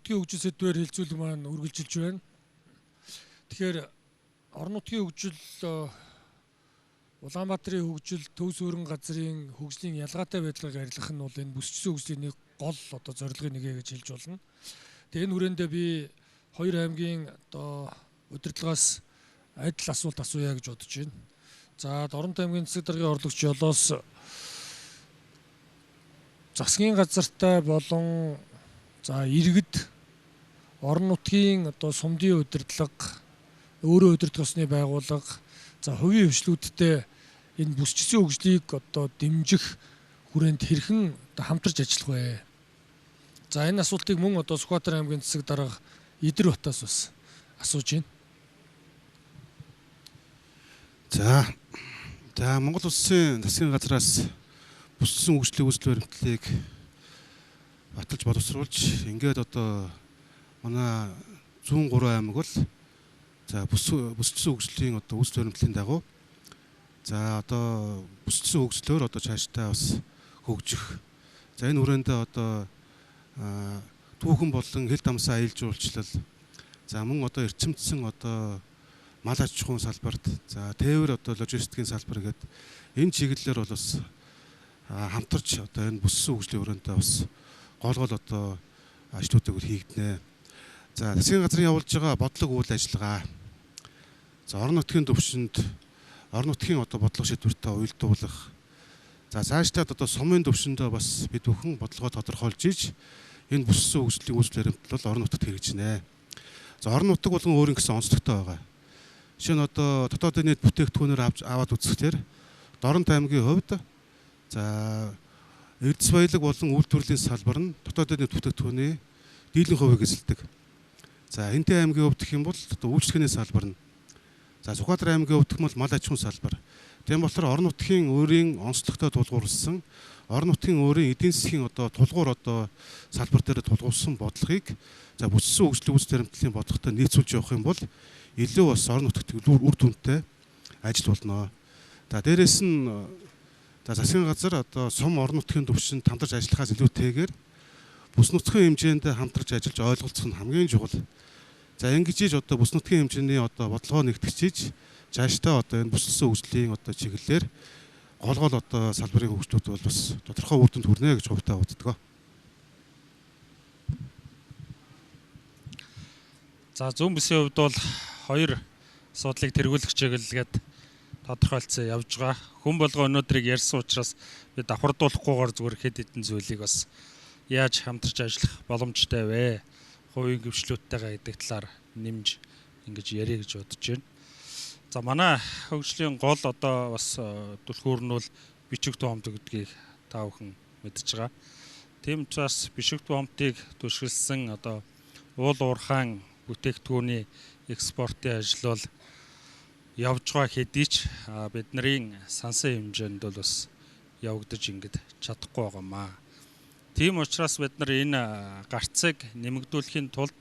нутгийн хөгжил сэдвээр хэлцүүлэг маань үргэлжилж байна. Тэгэхээр орон нутгийн хөгжил Улаанбаатарын хөгжил төв суурин газрын хөгжлийн ялгаатай байдлыг арилгах нь бол энэ бүсчсэн хөгжлийн нэг гол зорилгын нэгэ гэж хэлж болно. Тэгээ энэ хүрээндээ би хоёр аймгийн удирдлагаас адил асуулт асууя гэж бодож байна. За Дорнот аймгийн засаг даргын орлогч Жолоос засгийн газартай болон иргэд орон нутгийн сумдын удирдлага, өөрөө удирдах ёсны байгууллага, хувийн хвшлүүдтэй энэ бүсчсэн хөгжлийг дэмжих хүрээнд хэрхэн хамтарч ажиллах вэ? За энэ асуултыг мөн Сүхбаатар аймгийн засаг дарга Идэр Батаас бас асууж байна. За Монгол Улсын засгийн газраас бүсчсэн хөгжлийн үзэл баримтлалыг баталж боловсруулж ингээд манай зүүн 3 аймаг бол бүсчсэн хөгжлийн үзэл баримтлалын дагуу бүсчсэн хөгжлөөр цаашдаа бас хөгжих. За энэ хүрээндээ түүхэн болон хил дамсаа айлж уулчлал. За мөн эрчимдсэн мал аж ахуйн салбарт, тээвэр логистикийн салбар гэдэг энэ чиглэлээр бол бас хамтарч энэ бүсчсэн хөгжлийн хүрээндээ бас гол ажлуудыг хийгднэ. За засгийн газрын явуулж байгаа бодлого үйл ажиллагаа. За орон нутгийн төвшөнд орон нутгийн бодлого шийдвэртэй уялдуулах. За цаашлаад сумын төвшөндөө бас бид бүхэн бодлогоо тодорхойлж иж энэ бүсчсэн хөгжлийн үзэл баримтлал бол орон нутагт хэрэгжинэ. За орон нутаг болгон өөрийн гэсэн онцлогтой байгаа. Жишээ нь дотоодын нийт бүтээгдэхүүнээр аваад үзэхээр Дорнот аймгийн хувьд эрдэс баялаг болон үйлдвэрлэлийн салбар нь дотоодын нийт бүтээгдэхүүний дийлэн хувийг эзэлдэг. За Хэнтэй аймгийн хувьд гэх юм бол үйлчлэгээний салбар нь. За Сүхбаатар аймгийн хувьд бол мал аж ахуйн салбар. Тийм болохоор орон нутгийн өөрийн онцлогтой тулгуурласан, орон нутгийн өөрийн эдийн засгийн тулгуур салбар дээр тулгуурсан бодлогыг бүсчсэн хөгжлийн үзэл баримтлалын бодлоготой нийцүүлж явах юм бол илүү бас орон нутагт үр дүнтэй ажил болно. Дээрээс нь засгийн газар сум орон нутгийн төвшөнд хамтарч ажиллахаас илүүтэйгээр бүс нутгийн хэмжээнд хамтарч ажиллаж ойлголцох нь хамгийн чухал. За ингэж иж бүс нутгийн хэмжээний бодлогоо нэгтгэж цаашдаа энэ бүсчсэн хөгжлийн чиглэлээр гол салбарын хөгжлүүд бол бас тодорхой үр дүнд хүрнэ гэж хувьдаа боддог. За зүүн бүсийн хувьд бол хоёр асуудлыг тэргүүлэх чиглэлгээд тодорхойлцсон явж байгаа. Хүн болго өнөөдрийг ярьсан учраас би давхардуулахгүйгээр зүгээр хэд хэдэн зүйлийг бас яаж хамтарч ажиллах боломжтой вэ? Хувийн хвшлүүдтэйгээ гэдэг талаар нэмж ингэж ярих гэж бодож байна. За манай хөгжлийн гол бас түлхүүр нь бол бичиг тоомт гэдгийг та бүхэн мэдж байгаа. Тийм учраас бичиг тоомтыг түшгэлсэн уул уурхайн бүтээгдэхүүний экспортын ажил бол явж байгаа хэдий ч бидний сансан хэмжээнд бол бас явагдаж ингэж чадахгүй байгаамаа. Тийм учраас бид нар энэ гарцыг нэмэгдүүлэхийн тулд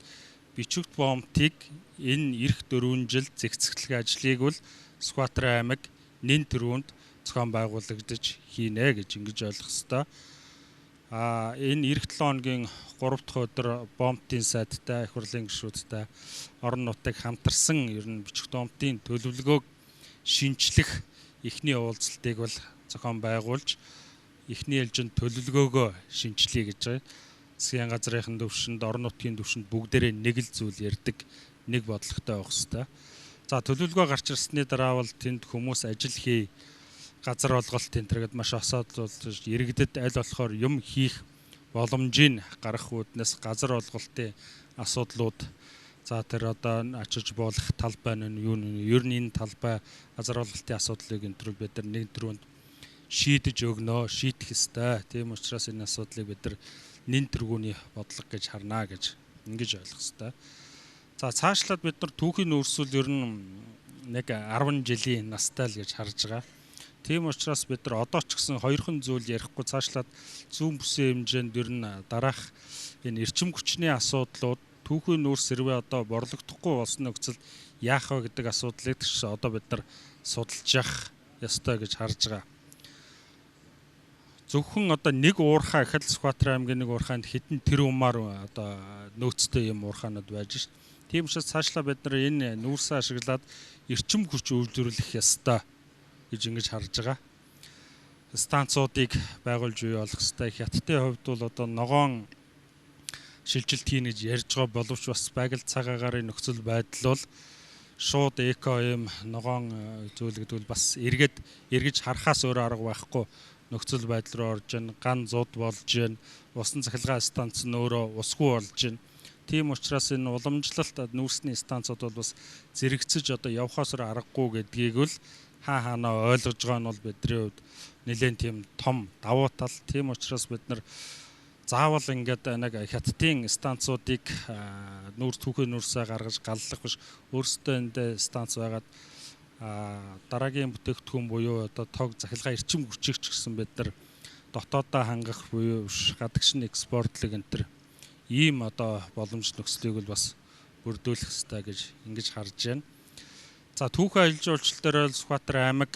бичиг тоомтыг энэ эх 4 жил зэгцэглэх ажлыг бол Сүхбаатар аймаг нэн төрөнд зохион байгуулагдаж хийнэ гэж ингэж ойлгох ёстой. Энэ эх 7 хоногийн 3 дахь өдөр Бомтын сайдтай, их хурлын гишүүдтэй орон нутаг хамтарсан ер нь бичиг тоомтын төлөвлөгөөг шинжлэх эхний уулзалтыг бол зохион байгуулж эхний ээлжинд төлөвлөгөөгөө шинжилье гэж байна. Засгийн газрын төвшөнд, орон нутгийн төвшөнд бүгдээрээ нэг л зүйл ярьдаг, нэг бодлоготой байх ёстой. За төлөвлөгөө гарч ирсний дараа бол тэнд хүмүүс ажил хий, газар олголт энтергээд маш асуудалж иргэдэд аль болохоор юм хийх боломжийг гаргах үүднээс газар олголтын асуудлууд тэр ачиж болох талбай нь юу нэ ер нь энэ талбай газар олголтын асуудлыг бид нар нэг төрөнд шийдэж өгнө, шийдэх ёстой. Тийм учраас энэ асуудлыг бид нар нэн тэргүүний бодлого гэж харнаа гэж ингэж ойлгох ёстой. За цаашлаад бид нар түүхийн өрсөл ер нь нэг 10 жилийн настай л гэж харж байгаа. Тийм учраас бид нар одоо ч гэсэн хоёрхан зүйл ярихгүй цаашлаад зүүн бүсийн хэмжээнд ер нь дараах энэ эрчим хүчний асуудлууд түүхийн нүүрс хэрвээ борлогдохгүй болсон нөхцөл яах вэ гэдэг асуудлыг бид нар судалж явах ёстой гэж харж байгаа. зөвхөн одоо нэг уурхай их л Сүхбаатар аймгийн нэг уурхайнд хэдэн тэрбумаар одоо нөөцтэй юм уурхайнууд байж шээ. Тийм учраас цаашлаа бид нар энэ нүүрсээ ашиглаад эрчим хүч үйлдвэрлэх ёстой гэж ингэж харж байгаа. Станцуудыг байгуулж бий болох ёстой. Хятадын хувьд бол одоо ногоон шилжилт хийн гэж ярьж байгаа боловч бас байгаль цаг агаарын нөхцөл байдал бол шууд эко юм ногоон зүйлгдвэл бас эргэж харахаас өөр арга байхгүй нөхцөл байдал руу орж ийн, ган зуд болж ийн, усан цахилгаан станц нь өөрөө усгүй болж ийн. Тийм учраас энэ уламжлалт нүүрсний станцууд бол бас зэрэгцэж одоо явхаас аргагүй гэдгийг л хаанаа ойлгож байгаа нь бол бидний хувьд нэлээд тийм том давуу тал. Тийм учраас бид нар заавал ингээд нэг хятадын станцуудыг түүхийн нүүрсээ гаргаж галлах биш, өөрсдөө энд станц байгаад дараагийн бүтээгдэхүүн буюу одоо тог захилгаан эрчим хүчийг ч гэсэн бид нар дотоодоо хангах буюу гадагшин экспортлог энэ төр ийм одоо боломж нөхцөлийг бол бас бүрдүүлэх хэрэгтэй гэж ингэж харж байна. За түүхэн аялал жуулчлал дээр бол Сүхбаатар аймаг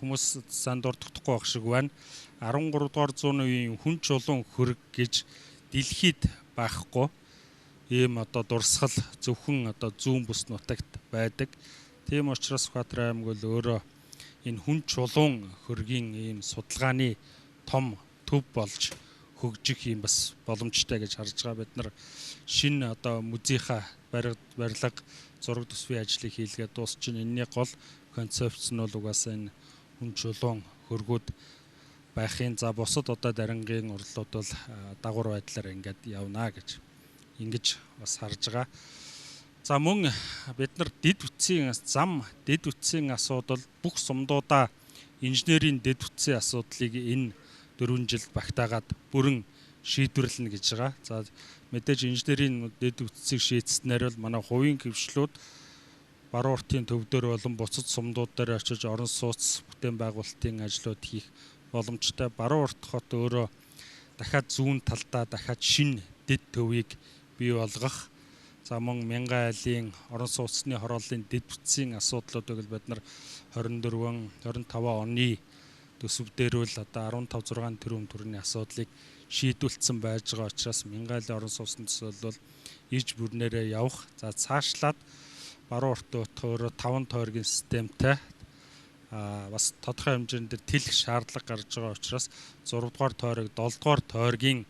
хүмүүс санд дурдахгүй байх шиг байна. 13 дугаар зууны үеийн хүн чулуун хөрөг гэж дэлхийд байхгүй ийм одоо дурсгал зөвхөн одоо зүүн бүс нутагт байдаг. Тийм учраас Сүхбаатар аймаг бол өөрөө энэ хүн чулуун хөргийн ийм судалгааны том төв болж хөгжих юм бас боломжтой гэж харж байгаа. Бид нар шинэ одоо музейхаа барилга зураг төсвийн ажлыг хийлгээд дуусчихын. Энэний гол концепц нь бол угаасаа энэ хүн чулуун хөргүүд байхын за бусад одоо дарингийн урлууд бол дагвар байдлаар ингээд явна гэж ингэж бас харж байгаа. За мөн бид нар дэд үтсийн асуудал бүх сумдуудаа инженерийн дэд үтсийн асуудлыг энэ 4 жилд багтаагаад бүрэн шийдвэрлэнэ гэж байгаа. За мэдээж инженерийн дэд үтсийг шийдснээр бол манай хувийн хөвшлүүд баруун уртын төвдөр болон буцад сумдууд дээр очиж орон сууц бүтээн байгуулалтын ажлууд хийх боломжтой. Баруун урт хот өөрөө дахиад зүүн талдаа дахиад шинэ дэд төвийг бий болгох. За мөн Мянган айлын орон сууцны хорооллын дэд үтсийн асуудлуудыг бид нар 24-25 оны төсөв дээр бол одоо 15-6 тэрбум төгрөгийн асуудлыг шийдвэрлсэн байж байгаа учраас Мянган айлын орон сууцны төсөв бол иж бүрнээрээ явах. За цаашлаад баруун урт өөрөө 5 тойргийн системтэй бас тодорхой хэмжээнд тэлэх шаардлага гарч байгаа учраас 6 дугаар тойрог 7 дугаар тойргийн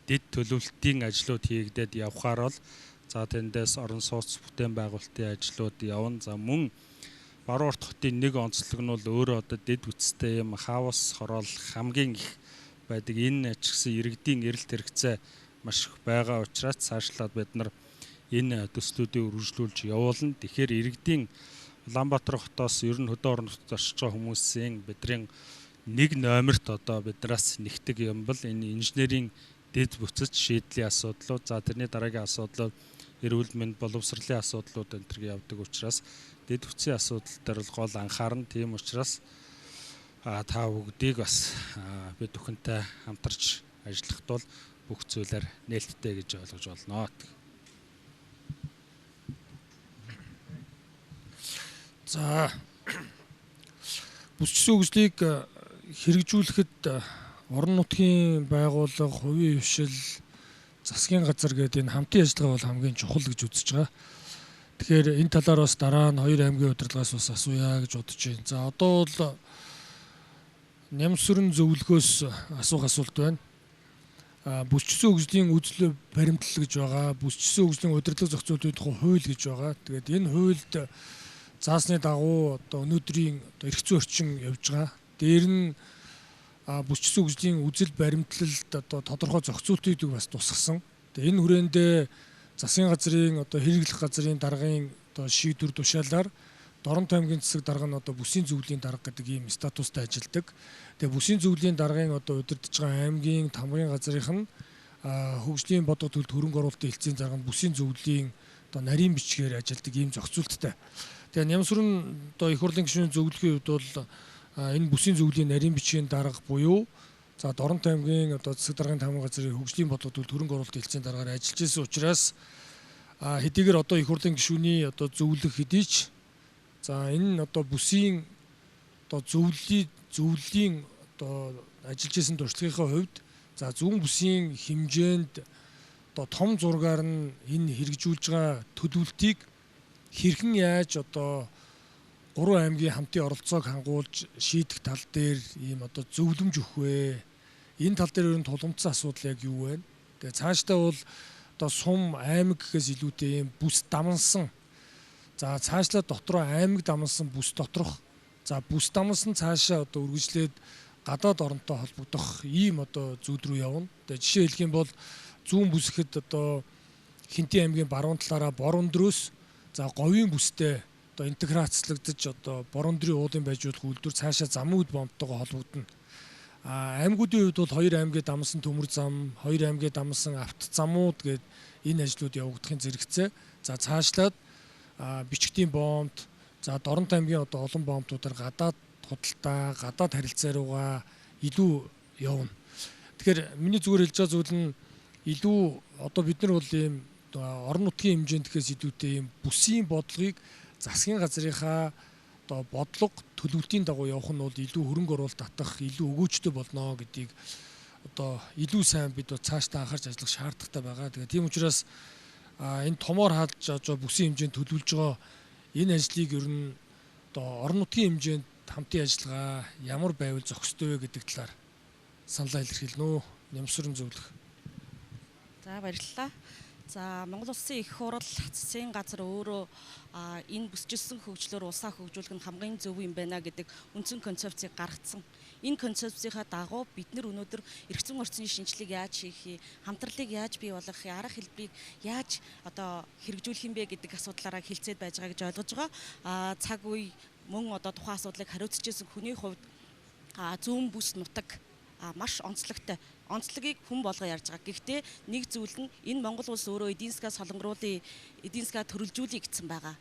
дэд төлөвлөлтийн ажлууд хийгдээд явхаар бол за тэндээс орон сууц бүтээн байгуулалтын ажлууд явна. За мөн баруун урт хотын нэг онцлог нь бол өөрөө одоо дэд үтстэй юм хаус хороол хамгийн их байдаг. Энэ ч гэсэн иргэдийн эрэлт хэрэгцээ маш их байгаа учраас цаашлаад бид нар энэ төслүүдийг үргэлжлүүлж явуулна. Тэгэхээр иргэдийн Улаанбаатар хотоос ер нь хөдөө орон нутгад очиж байгаа хүмүүсийн бидний нэг номерт одоо бидраас нэгтгэг юм бол энэ инженерийн дэд бүтцэд шийдлийн асуудлууд, за тэрний дараагийн асуудлууд эрүүл мэнд боловсролын асуудлууд энэ төр явдаг учраас дэд бүтцийн асуудал дээр бол гол анхаарна. Тийм учраас та бүгдийг бас бид бүхэнтэй хамтарч ажиллахад бол бүх зүйлээр нээлттэй гэж ойлгож болно. За бүсчсэн хөгжлийг хэрэгжүүлэхэд орон нутгийн байгууллага, хувийн хвшил, засгийн газар гэдэг энэ хамтын ажиллагаа бол хамгийн чухал гэж үзэж байгаа. Тэгэхээр энэ талаар бас дараа нь хоёр аймгийн удирдлагаас бас асууя гэж бодож байна. За одоо бол Нямсүрэн зөвлөгөөс асуух асуулт байна. Бүсчсэн хөгжлийн үзэл баримтлал гэж байгаа. Бүсчсэн хөгжлийн удирдлага зохицуулалтын тухай хууль гэж байгаа. Тэгээд энэ хуульд заасны дагуу одоо өнөөдрийн одоо эрх зүйн орчин явж байгаа. Дээр нь бүсчсэн хөгжлийн үзэл баримтлалд одоо тодорхой зохицуултыг бас тусгасан. Тэгээ энэ хүрээндээ засгийн газрын одоо хэрэглэх газрын даргын одоо шийдвэр тушаалаар Дорнот аймгийн засаг дарга нь одоо бүсийн зөвлөлийн дарга гэдэг ийм статустай ажилладаг. Тэгээ бүсийн зөвлөлийн даргын одоо удирдах байгаа аймгийн тамгын газрынх нь хөгжлийн бодго төлөлт хөрөнгө оруулалтын хэлтсийн дарга нь бүсийн зөвлөлийн одоо нарийн бичгээр ажилладаг ийм зохицуулттай. Тэгээ Нямсүрэн одоо их хурлын гишүүний зөвлөхийн хувьд бол энэ бүсийн зөвлөлийн нарийн бичгийн дарга буюу за Дорнот аймгийн одоо засаг даргын тамгын газрын хөгжлийн бодго төлөлт хөрөнгө оруулалтын хэлтсийн даргаар ажиллаж байсан учраас хэдийгээр одоо их хурлын гишүүний одоо зөвлөх хэдий ч за энэ нь одоо бүсийн одоо зөвлөлийн одоо ажиллаж исэн туршлагынхаа хувьд за зүүн бүсийн хэмжээнд одоо том зургаар нь энэ хэрэгжүүлж байгаа төлөвлөлтийг хэрхэн яаж одоо 3 аймгийн хамтын оролцоог хангуулж шийдэх тал дээр ийм одоо зөвлөмж өгөх вэ? Энэ тал дээр ер нь тулгымдсан асуудал яг юу вэ? Тэгээ цаашдаа бол одоо сум аймаг гэхээс илүүтэй ийм бүс дамнсан. За цаашлаа дотроо аймаг дамнсан бүс доторх. За бүс дамнсан цаашаа одоо үргэлжлээд гадаад оронтой холбогдох ийм одоо зүйл рүү явна. Тэгээ жишээ хэлэх юм бол зүүн бүс гэхэд одоо Хинтээ аймгийн баруун талаараа бор өндрөөс за говийн бүстэй одоо интеграцлагдаж одоо бор өндрийн уулын байж болох үйлдвэр цаашаа замын үд бомбтойгоо холбогдно. Аймагуудын хувьд бол 2 аймгийн дамсан төмөр зам, 2 аймгийн дамсан авто замууд гээд энэ ажлууд явагдахын зэрэгцээ. За цаашлаад бичгтийн бомбт, за Дорнот аймгийн одоо олон бомбтуудаар гадаад худалдаа, гадаад харилцаа руугаа илүү явна. Тэгэхээр миний зүгээр хэлж байгаа зүйл нь илүү одоо бид нар бол ийм орон нутгийн хэмжээнд гэхээс илүүтэй ийм бүсийн бодлогыг засгийн газрынхаа одоо бодлого төлөвлөлтийн дагуу явах нь бол илүү хөрөнгө оруулалт татах, илүү өгөөжтэй болно гэдгийг одоо илүү сайн бид цаашдаа анхаарч ажиллах шаардлагатай байгаа. Тэгээ тийм учраас энэ томоор хаалж байгаа бүсийн хэмжээнд төлөвлөж байгаа энэ ажлыг ер нь одоо орон нутгийн хэмжээнд хамтын ажиллагаа ямар байвал зохистой вэ гэдэг талаар саналаа илэрхийлнэ. Нямсрын зөвлөх. За баярлалаа. За Монгол Улсын их хурал засгийн газар өөрөө энэ бүсчилсэн хөгжлөөр улсаа хөгжүүлэх нь хамгийн зөв юм байна гэдэг үндсэн концепцийг гаргацсан. Энэ концепцийнхаа дагуу бид нар өнөөдөр эрх зүйн орчны шинжилгээг яаж хийх, хамтралыг яаж бий болгох, арга хэлбэрийг яаж одоо хэрэгжүүлэх юм бэ гэдэг асуудлаараа хилцээд байж байгаа гэж ойлгож байгаа. Цаг үе мөн одоо тухайн асуудлыг хариуцж ирсэн хүний хувьд зүүн бүс нутаг маш онцлогтой. Онцлогийг хүн болго ярьж байгаа. Гэхдээ нэг зүйл нь энэ Монгол улс өөрөө эдийн засгаа солонгоруулъя, эдийн засгаа төрөлжүүлэе гэсэн байгаа.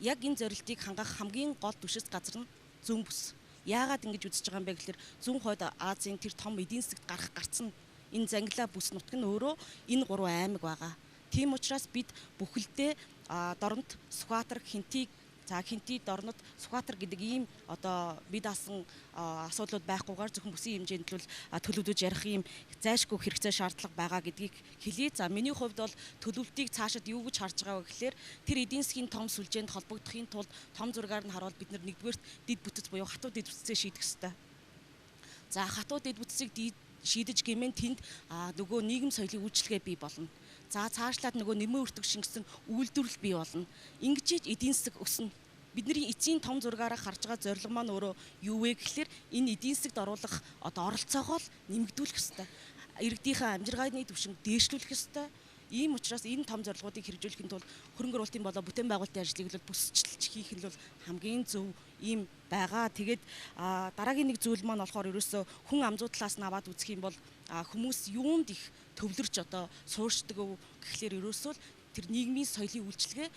Яг энэ зорилтыг хангах хамгийн гол түшис газар нь зүүн бүс. Яагаад ингэж үзэж байгаа юм бэ гэхээр зүүн хойд Азийн тэр том эдийн засагт гарсан энэ Зангилаа бүс нутаг нь өөрөө энэ 3 аймаг байгаа. Тийм учраас бид бүхэлдээ Дорнот, Сүхбаатар, Хинтийг Хинтий, Дорнот, Сүхбаатар гэдэг ийм одоо бид даасан асуудлууд байхгүйгээр зөвхөн бүсийн хэмжээнд л төлөвлөж ярих ийм зайлшгүй хэрэгцээ шаардлага байгаа гэдгийг хэлье. За миний хувьд бол төлөвлөлтийг цаашид юу гэж харж байгаа вэ гэхээр тэр эдийн засгийн том сүлжээнд холбогдохын тулд том зургаар нь харуул бид нэгдүгээрт дид бүтц буюу хатуу дид бүтцээ шийдэх ёстой. За хатуу дид бүтцийг шийдэж гэмээр тэнд нөгөө нийгэм соёлын үйлчлэгээ бий болно. За цаашлаад нөгөө нэмэн өртөг шингэсэн үйлдвэрлэл бий болно. Ингэж эдийн засаг өснө. Бидний эцсийн том зургаараа харж байгаа зорилго маань өөрөө юу вэ гэхээр энэ эдийн засагт оруулах одоо оролцоогоо нэмэгдүүлэх ёстой. Иргэдийнхээ амжиргааны түвшинг дээшлүүлэх ёстой. Ийм учраас энэ том зорилгоодыг хэрэгжүүлэхэд бол хөрөнгө оруулалтын болоо бүтээн байгуулалтын ажлыг бол бүсчилж хийх нь бол хамгийн зөв ийм байгаа. Тэгээд дараагийн нэг зүйл маань болохоор ерөөсөө хүн амзуу талаас нь аваад үзэх юм бол хүмүүс юунд их төвлөрч одоо сууршдаг гэхлээр ерөөсөө тэр нийгмийн соёлын үйлчлэгээ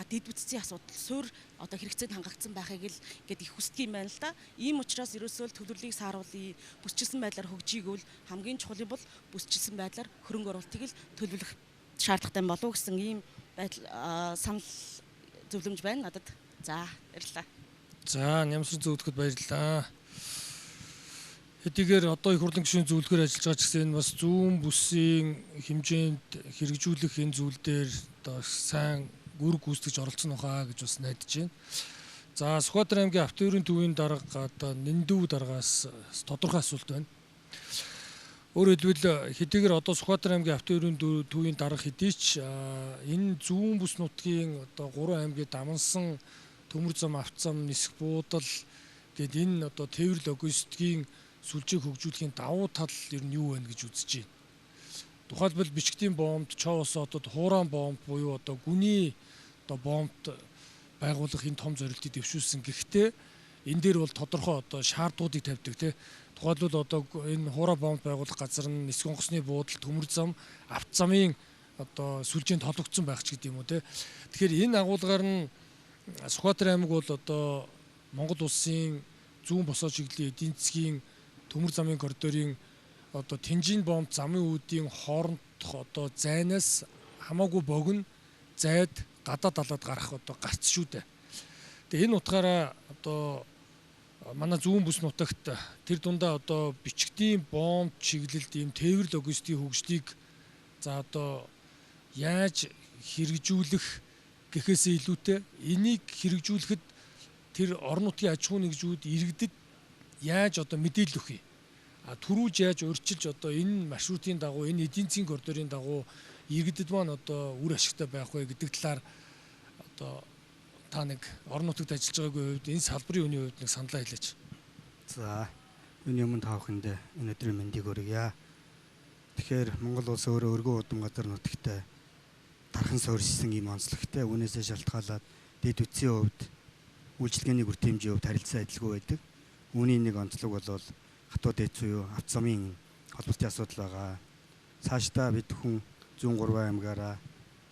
дэд бүтцийн асуудал суурь одоо хэрэгцээнд хангагдсан байхыг л гээд их хүсдэг юм байна л да. Ийм учраас ерөөсөө төлөвлөлийг сааруулъя, бүсчилсэн байдлаар хөгжийг бол хамгийн чухал нь бол бүсчилсэн байдлаар хөрөнгө оруулалтыг л төлөвлөх шаардлагатай болов гэсэн ийм байдал санал зөвлөмж байна надад. За баярлалаа. За Нямсрын зөвлөхөд баярлалаа. Хэдийгээр одоо их хурлын гишүүн зөвлөхөр ажиллаж байгаа ч гэсэн энэ бас зүүн бүсийн хэмжээнд хэрэгжүүлэх энэ зүйл дээр одоо сайн үр гүйцэтгэж оролцсон ухаа гэж бас найдаж байна. За Сүхбаатар аймгийн автоөрийн төвийн дарга одоо Нэндүү даргаас тодорхой асуулт байна. Өөрөөр хэлбэл хэдийгээр одоо Сүхбаатар аймгийн автоөрийн төвийн дарга хэдий ч энэ зүүн бүс нутгийн одоо 3 аймгийн дамнсан төмөр зам, авто зам, нисэх буудал гээд энэ одоо тээвэр логистикийн сүлжээг хөгжүүлэхийн давуу тал ер нь юу вэ гэж үзэж байна. Тухайлбал бичгтийн бомбд, Чоос хотод хуурайн бомб буюу одоо гүний одоо бомбд байгуулах энэ том зорилтыг дэвшүүлсэн. Гэхдээ энэ дээр бол тодорхой одоо шаардлагуудыг тавьдаг тийм. Тухайлбал одоо энэ хуурай бомб байгуулах газар нь нисэх онгоцны буудал, төмөр зам, авто замын одоо сүлжээнд холбогдсон байх ч гэдэг юм уу тийм. Тэгэхээр энэ агуулгаар нь Сүхбаатар аймаг бол одоо Монгол улсын зүүн босоо чиглэлийн эдийн засгийн төмөр замын коридорын одоо Тэнжин бомб замын үүдийн хоорондох одоо зайнаас хамаагүй богино гадаад далаад гарах одоо гарц шүү дээ. Тэгээ энэ утгаараа одоо манай зүүн бүс нутагт тэр дундаа одоо бичгтийн бомб чиглэлд ийм тээвэр логистикийн хөгжлийг за одоо яаж хэрэгжүүлэх гэхээсээ илүүтэй энийг хэрэгжүүлэхэд тэр орон нутгийн аж ахуйн нэгжүүд иргэдэд яаж одоо мэдээлэл өгөх юм. Төрүүлж яаж урьчилж одоо энэ маршрутын дагуу энэ эдийн засгийн коридорын дагуу иргэдэд маань одоо үр ашигтай байх вэ гэдэг талаар одоо та нэг орон нутагт ажиллаж байгаагийн хувьд энэ салбарын үний хувьд нэг саналаа хэлээч. За энэ өмнө та бүхэнд энэ өдрийн мэндийг хүргье. Тэгэхээр Монгол улс өөрөө өргөн удам газар нутагтай тархан суурьшсан ийм онцлогтой үүнээсээ шалтгаалаад дэд үтсийн хувьд үйлчилгээний бүр хэмжээ хувьд харилцан адилгүй байдаг. Үүний нэг онцлог бол хатуу дээд буюу авто замын холбоотой асуудал байгаа. Цаашдаа бид хүн 103 аймгаараа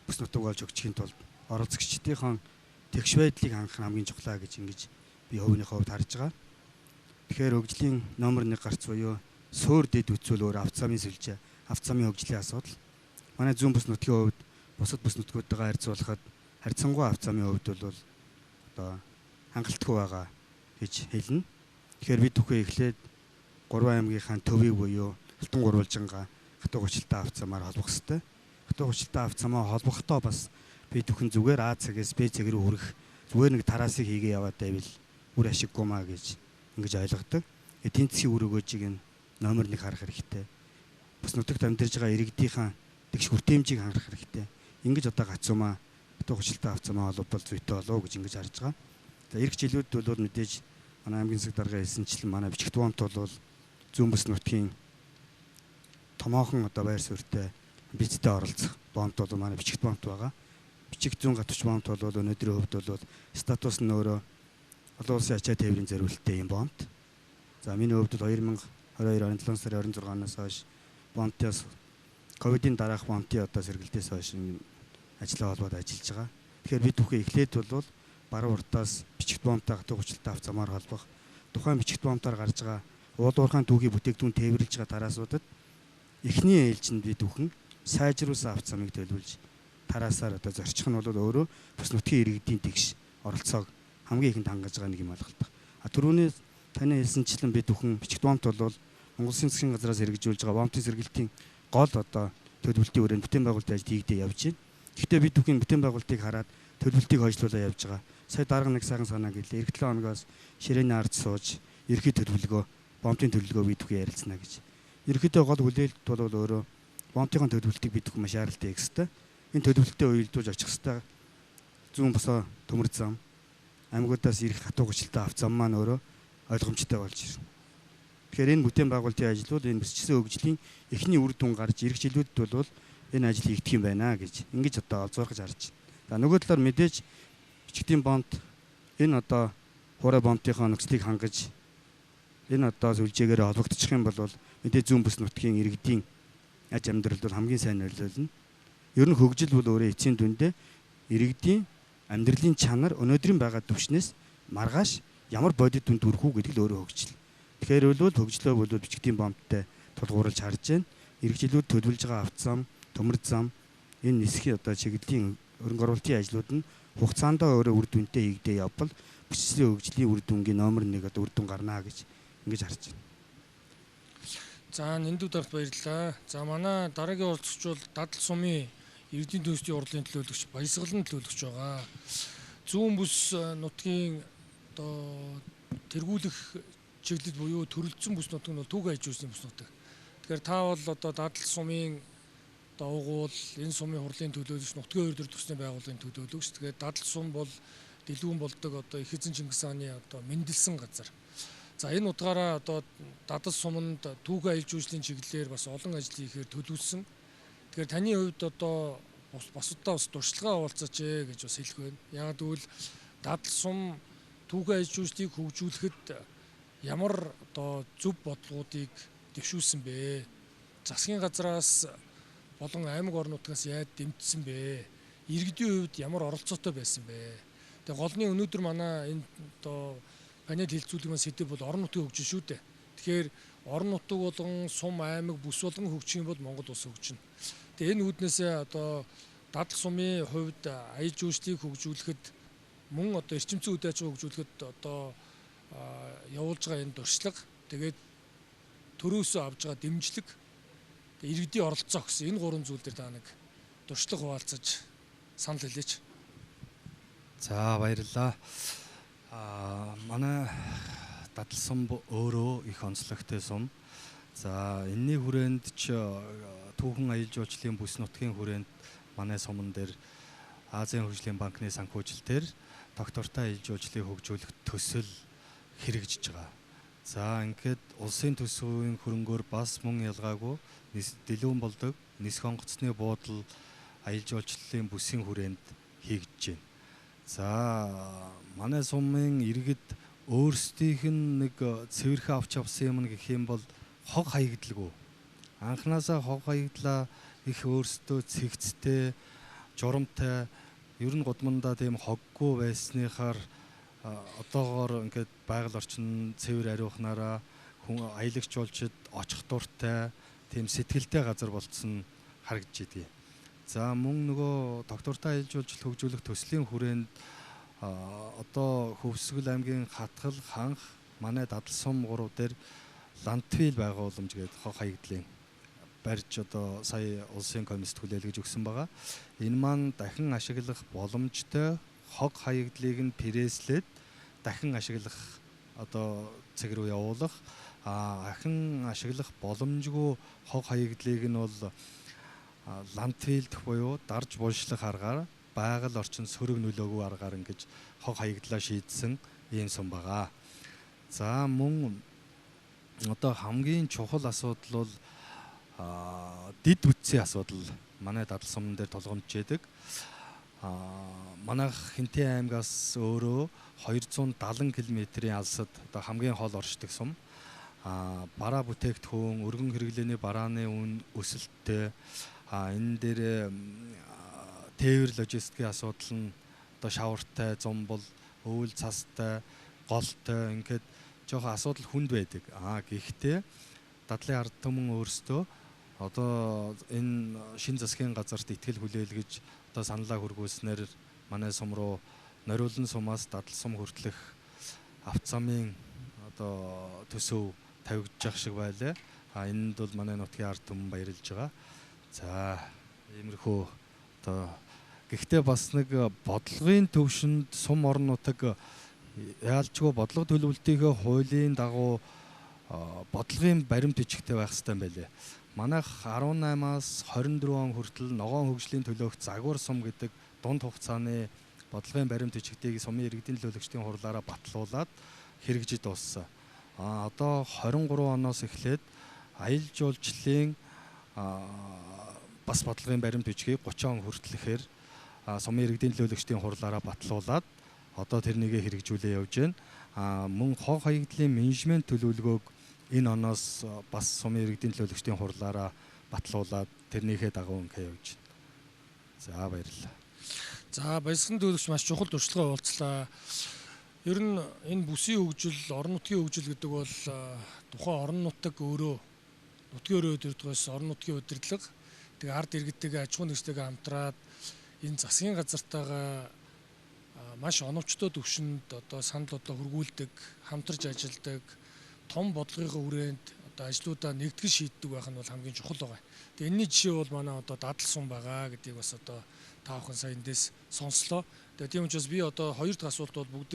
бүс нутаг болж өгчихийн тулд оролцогчдын тэгш байдлыг хангах нь хамгийн чухлаа гэж ингэж би хувийнхээ хувьд харж байгаа. Тэгэхээр хөгжлийн номер 1 гарц буюу суур дэд үтсүүл өөр авто замын сүлжээ, авто замын хөгжлийн асуудал. Манай зүүн бүс нутгийн хувьд бусад бүс нутгуудтайгаа харьцуулахад харьцангуй авто замын хувьд бол одоо хангалтгүй байгаа гэж хэлнэ. Тэгэхээр бид бүхэн эхлээд 3 аймгийнхаа төвийг буюу Алтан гурвалжингаа хатуу гучлалтай авто замаар холбох хэрэгтэй. Хатуу гучлалтай авто замаа холбохдоо бас бид бүхэн зүгээр А цагаас Б цаг руу хүрэх зүгээр нэг тараасыг хийгээ яваад байвал үр ашиггүй маа гэж ингэж ойлгодог. Эдийн засгийн үр өгөөжийг нь номер 1 харах хэрэгтэй. Бүс нутагт амьдарж байгаа иргэдийнхаа тэгш хүртээмжийг хангах хэрэгтэй. Ингэж одоо гацуумаа хатуу гучлалтай авто замаа холбол зүйтэй болов гэж ингэж харж байгаа. За эх жилүүд бол мэдээж манай аймгийн засаг дарга хэлсэнчлэн манай бичигт бомт бол зүүн бүс нутгийн томоохон одоо байр суурьтай бичтэй оролцох бомт бол манай бичигт бомт байгаа. Бичиг 130 бомт бол өнөөдрийн хувьд бол статус нь өөрөө олон улсын ачаа тээврийн зориулалттай юм бомт. За миний хувьд 2022 оны 7 сарын 26-наас хойш бомтоос ковидын дараах бомтын одоо сэргэлтээс хойш ажлаа холбоод ажиллаж байгаа. Тэгэхээр бид бүхэн эхлээд бол баруун уртаас бичигт бомтой хатуу гучлалтай авто замаар холбох, тухайн бичигт бомтоор гарч байгаа уулуурхайн түүхий бүтээгдэхүүн тээвэрлэж байгаа тараасуудад эхний ээлжинд бид бүхэн сайжруулсан авто замыг төлөвлөж тараасаар одоо зорчих нь бол өөрөө бүс нутгийн иргэдийн тэгш оролцоог хамгийн ихэнд хангаж байгаа нэг юм алгалдаг. Түрүүний таны хэлсэнчлэн бид бүхэн бичигт бомт бол Монгол Улсын засгийн газраас хэрэгжүүлж байгаа бомтын сэргэлтийн гол одоо төлөвлөлтийн хүрээнд бүтээн байгуулалтын ажил хийгдээ явж байна. Гэхдээ бид бүхэн бүтээн байгуулалтыг хараад төлөвлөлтийг хойшлуулаад явж байгаа. Сая дарга нэг сайхан санаа гэлээ. Эх 7 хоногоос ширээний ард сууж ерхий төлөвлөгөө, бомтын төлөвлөгөө бид бүхэн ярилцсана гэж. Ерхийдээ гол хүлээлт бол өөрөө бомтын төлөвлөлтийг бид бүхэн маш харалтай хийх ёстой. Энэ төлөвлөлтөд уялдуулж очих ёстой. Зүүн босоо төмөр зам, аймагуудаас ирэх хатуу гучлалтай авто зам маань өөрөө ойлгомжтой болж ирнэ. Тэгэхээр энэ бүтээн байгуулалтын ажил бол энэ бичсэн хөгжлийн эхний үр дүн гарч ирэх жилүүдэд бол энэ ажил хийгдэх юм байна гэж ингэж одоо олзуурхаж харж байна. За нөгөө талаар мэдээж бичгтийн бомт энэ одоо хуурай бомтынхаа нөхцөлийг хангаж энэ одоо сүлжээгээр холбогдчих юм бол мэдээж зүүн бүс нутгийн иргэдийн аж амьдралд бол хамгийн сайн нөлөөлнө. Ер нь хөгжил бол өөрөө эцсийн дүндээ иргэдийн амьдралын чанар өнөөдрийн байгаа түвшнээс маргааш ямар бодит дүнд хүрэх үү гэдэг л өөрөө хөгжил. Тэгэхээр бол хөгжлөө бол бичгтийн бомттой тулгуурлаж харж байна. Иргэжлүүд төлөвлөж байгаа авто зам, төмөр зам энэ нисхийн одоо чиглэлийн хөрөнгө оруулалтын ажлууд нь хугацаанд өөрөө үр дүнтэй хийгдээ явбал бичсэн хөгжлийн үр дүнгийн номер 1 одоо үр дүн гарнаа гэж ингэж харж байна. За нэндүүд дарт баярлалаа. За манай дараагийн уулзагч бол Дадал сумын Иргэдийн дэвсгэрийн урлын төлөөлөгч Баясгалан төлөөлөгч байгаа. Зүүн бүс нутгийн одоо тэргүүлэх чиглэл буюу төрөлцсөн бүс нутаг нь түүх аяжуулсан бүс нутаг. Тэгэхээр та бол одоо Дадал сумын даугуул энэ сумын хурлын төлөөлөгч, нутгийн 2 төсний байгууллагын төлөөлөгч. Тэгэхээр Дадал сум бол дэлгүүн болдог одоо их эзэн Чингис хааны одоо мэндэлсэн газар. За энэ утгаараа одоо Дадал суманд түүх аяжуулсан чиглэлээр бас олон ажил хийхээр төлөвлөсөн. Тэгэхээр таны хувьд одоо бусаддаа бас туршлагаа уулзаач гэж бас хэлэх байна. Яг тэгвэл Дадал сум түүх аяжуулалтыг хөгжүүлэхэд ямар одоо зөв бодлогуудыг дэвшүүлсэн бэ? Засгийн газраас болон аймаг орон нутгаас яаж дэмжсэн бэ? Иргэдийн хувьд ямар оролцоотой байсан бэ? Тэгээ голны өнөөдөр манай энэ одоо панел хэлцүүлэг сэдэв бол орон нутгийн хөгжин шүү дээ. Тэгэхээр орон нутаг болгон сум аймаг бүс болгон хөгжих юм бол Монгол улс хөгжинэ. Тэгээ энэ үүднээсээ одоо Дадал сумын хувьд аяж үйлчлэгийг хөгжүүлэхэд мөн одоо эрчим зүйн үйл ажиллагаа хөгжүүлэхэд одоо явуулж байгаа энэ дуршлаг тэгээд төрөөсөө авж байгаа дэмжлэг иргэдийн оролцоо гэсэн энэ гурван зүйл дээр та нэг дуршлаг хуваалцаж санал хэлээч. За баярлалаа. Манай дадал сум өөрөө их онцлогтой сум. За энэний хүрээнд ч түүхэн аялал жуулчлалын бүс нутгийн хүрээнд манай суман дээр Азийн хөгжлийн банкны санхүүжилтээр доктортой аялал жуулчлалыг хөгжүүлэх төсөл хэрэгжиж байгаа. За ингээд улсын төсвийн хөрөнгөөр бас мөн ялгаагүй дэлгүүн болдог нисэх онгоцны буудал аялал жуулчлалын бүсийн хүрээнд хийгдэж байна. За манай сумын иргэд өөрсдийнх нь нэг цэвэрхэн авч авсан юм гэх юм бол хог хаягдлаггүй. Анхнаасаа хог хаягдлаа их өөрсдөө цэгцтэй, журамтай, ер нь гудмандаа тийм хоггүй байсныхаар одоогоор ингээд байгаль орчин цэвэр ариухнараа хүн аялагч жуулчид очих дуртай, тийм сэтгэлтэй газар болцсон харагдж идэв. За мөн нөгөө доктортой аялал жуулчлал хөгжүүлэх төслийн хүрээнд одоо Хөвсгөл аймгийн Хатгал, Ханх, манай дадал сум 3 дээр ландфил байгууламж гэдэг хог хаягдлын барьж одоо сая улсын комист хүлээлгэж өгсөн байгаа. Энэ маань дахин ашиглах боломжтой хог хаягдлыг нь пресслээд дахин ашиглах одоо цэг рүү явуулах, дахин ашиглах боломжгүй хог хаягдлыг нь бол ландфил дэх буюу дарж булшлах аргаар байгаль орчин сөрөг нөлөөгүй аргаар ингэж хог хаягдлаа шийдсэн ийм сум байгаа. За мөн одоо хамгийн чухал асуудал бол дид үтсийн асуудал манай дадал сумн дээр тулгамдж байдаг. Манайх Хинтээ аймгаас өөрөө 270 км-ийн алсад одоо хамгийн хол оршдог сум. Бараа бүтээгдэхүүн, өргөн хэрэглээний барааны үн өсөлттэй энэ дээр тээвэр логистикийн асуудал нь одоо шавартай, зумбал, өвөл цастай, голтой ингээд жоохон асуудал хүнд байдаг. Гэхдээ дадлын ард түмэн өөрсдөө одоо энэ шин засгийн газарт итгэл хүлээлгэж одоо саналаа хүргүүлснээр манай сум руу Нориулан сумаас дадал сум хүртэлх автозамын одоо төсөв тавигдчих шиг байлаа. Энэнд бол манай нутгийн ард түмэн баярлж байгаа. За иймэрхүү одоо гэхдээ бас нэг бодлогын төвшөнд сум орон нутаг яалчгүй бодлого төлөвлөлтийнхээ хуулийн дагуу бодлогын баримт бичигтэй байх хэрэгтэй байлээ. Манайх 18-аас 24 он хүртэл ногоон хөгжлийн төлөөх загвар сум гэдэг дунд хугацааны бодлогын баримт бичигтийг сумын иргэдийн төлөөлөгчдийн хурлаараа батлуулаад хэрэгжиж дууссан. Одоо 23 оноос эхлээд аялал жуулчлалын бас бодлогын баримт бичгийг 30 он хүртэлхээр сумын иргэдийн төлөөлөгчдийн хурлаараа батлуулаад одоо тэрнийгээ хэрэгжүүлээ явж байна. Мөн хог хаягдлын менежмент төлөвлөгөөг энэ оноос бас сумын иргэдийн төлөөлөгчдийн хурлаараа батлуулаад тэрнийхээ дагуу ингээ явж байна. За баярлалаа. За баясгалан төлөвлөгч маш чухал туршлагаа уулзлаа. Ер нь энэ бүсийн хөгжил, орон нутгийн хөгжил гэдэг бол тухайн орон нутаг өөрөө нутгийн өрөө өдөртгөөс орон нутгийн удирдлага тэгээ ард иргэдтэйгээ аж ахуй нэгжтэйгээ хамтраад энэ засгийн газартайгаа маш оновчтой төвшөнд одоо санал бодлоо хургуулдаг, хамтарч ажилладаг, том бодлогын хүрээнд одоо ажлуудаа нэгтгэж шийддэг байх нь бол хамгийн чухал байгаа. Тэгээ энэний жишээ бол манай одоо дадал сум байгаа гэдгийг бас одоо та бүхэн сая эндээс сонслоо. Тэгээ тийм учраас би одоо хоёр дахь асуулт бол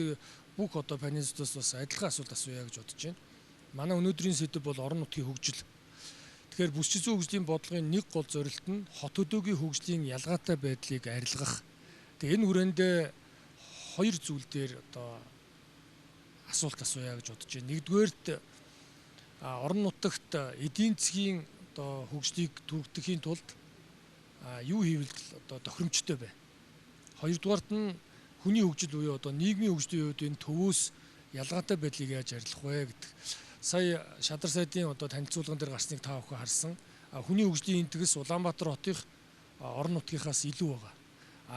бүх одоо панелистаас бас адилхан асуулт асууя гэж бодож байна. Манай өнөөдрийн сэдэв бол орон нутгийн хөгжил. Тэгэхээр бүсчилсэн хөгжлийн бодлогын нэг гол зорилт нь хот хөдөөгийн хөгжлийн ялгаатай байдлыг арилгах. Тэгээ энэ хүрээндээ хоёр зүйл дээр одоо асуулт асууя гэж бодож байна. Нэгдүгээрт орон нутагт эдийн засгийн одоо хөгжлийг түргэдэхийн тулд юу хийвэл одоо тохиромжтой бай. Хоёрдугаарт нь хүний хөгжил буюу одоо нийгмийн хөгжлийн үед энэ төвөөс ялгаатай байдлыг яаж арилгах вэ гэдэг. Сая Шадар сайдын одоо танилцуулган дээр гарсныг та бүхэн харсан. Хүний хөгжлийн интегс Улаанбаатар хотын орон нутгийнхаас илүү байгаа.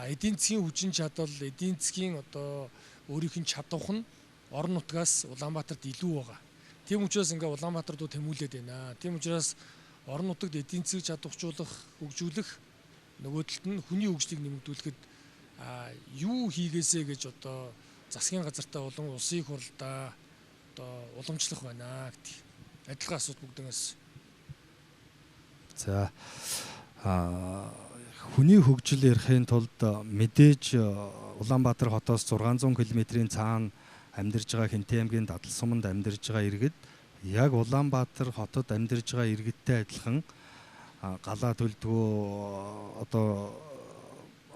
Эдийн засгийн хүчин чадал, эдийн засгийн одоо өөрийнх нь чадвах нь орон нутгаас Улаанбаатарт илүү байгаа. Тийм учраас ингээ Улаанбаатар руу тэмүүлээд байна. Тийм учраас орон нутагт эдийн засгийг чадварчуулах, хөгжүүлэх нөгөө талд нь хүний хөгжлийг нэмэгдүүлэхэд юу хийгээсэ гэж одоо засгийн газартай болон улсын хурлдаа одоо уламжлах байна гэдэг. Адилхан асуудал бүгдээс. За хүний хөгжил ярихын тулд мэдээж Улаанбаатар хотоос 600 км-ийн цаана амьдарж байгаа Хинтээ аймгийн Дадал суманд амьдарж байгаа иргэд яг Улаанбаатар хотод амьдарж байгаа иргэдтэй адилхан галаа төлдгөө одоо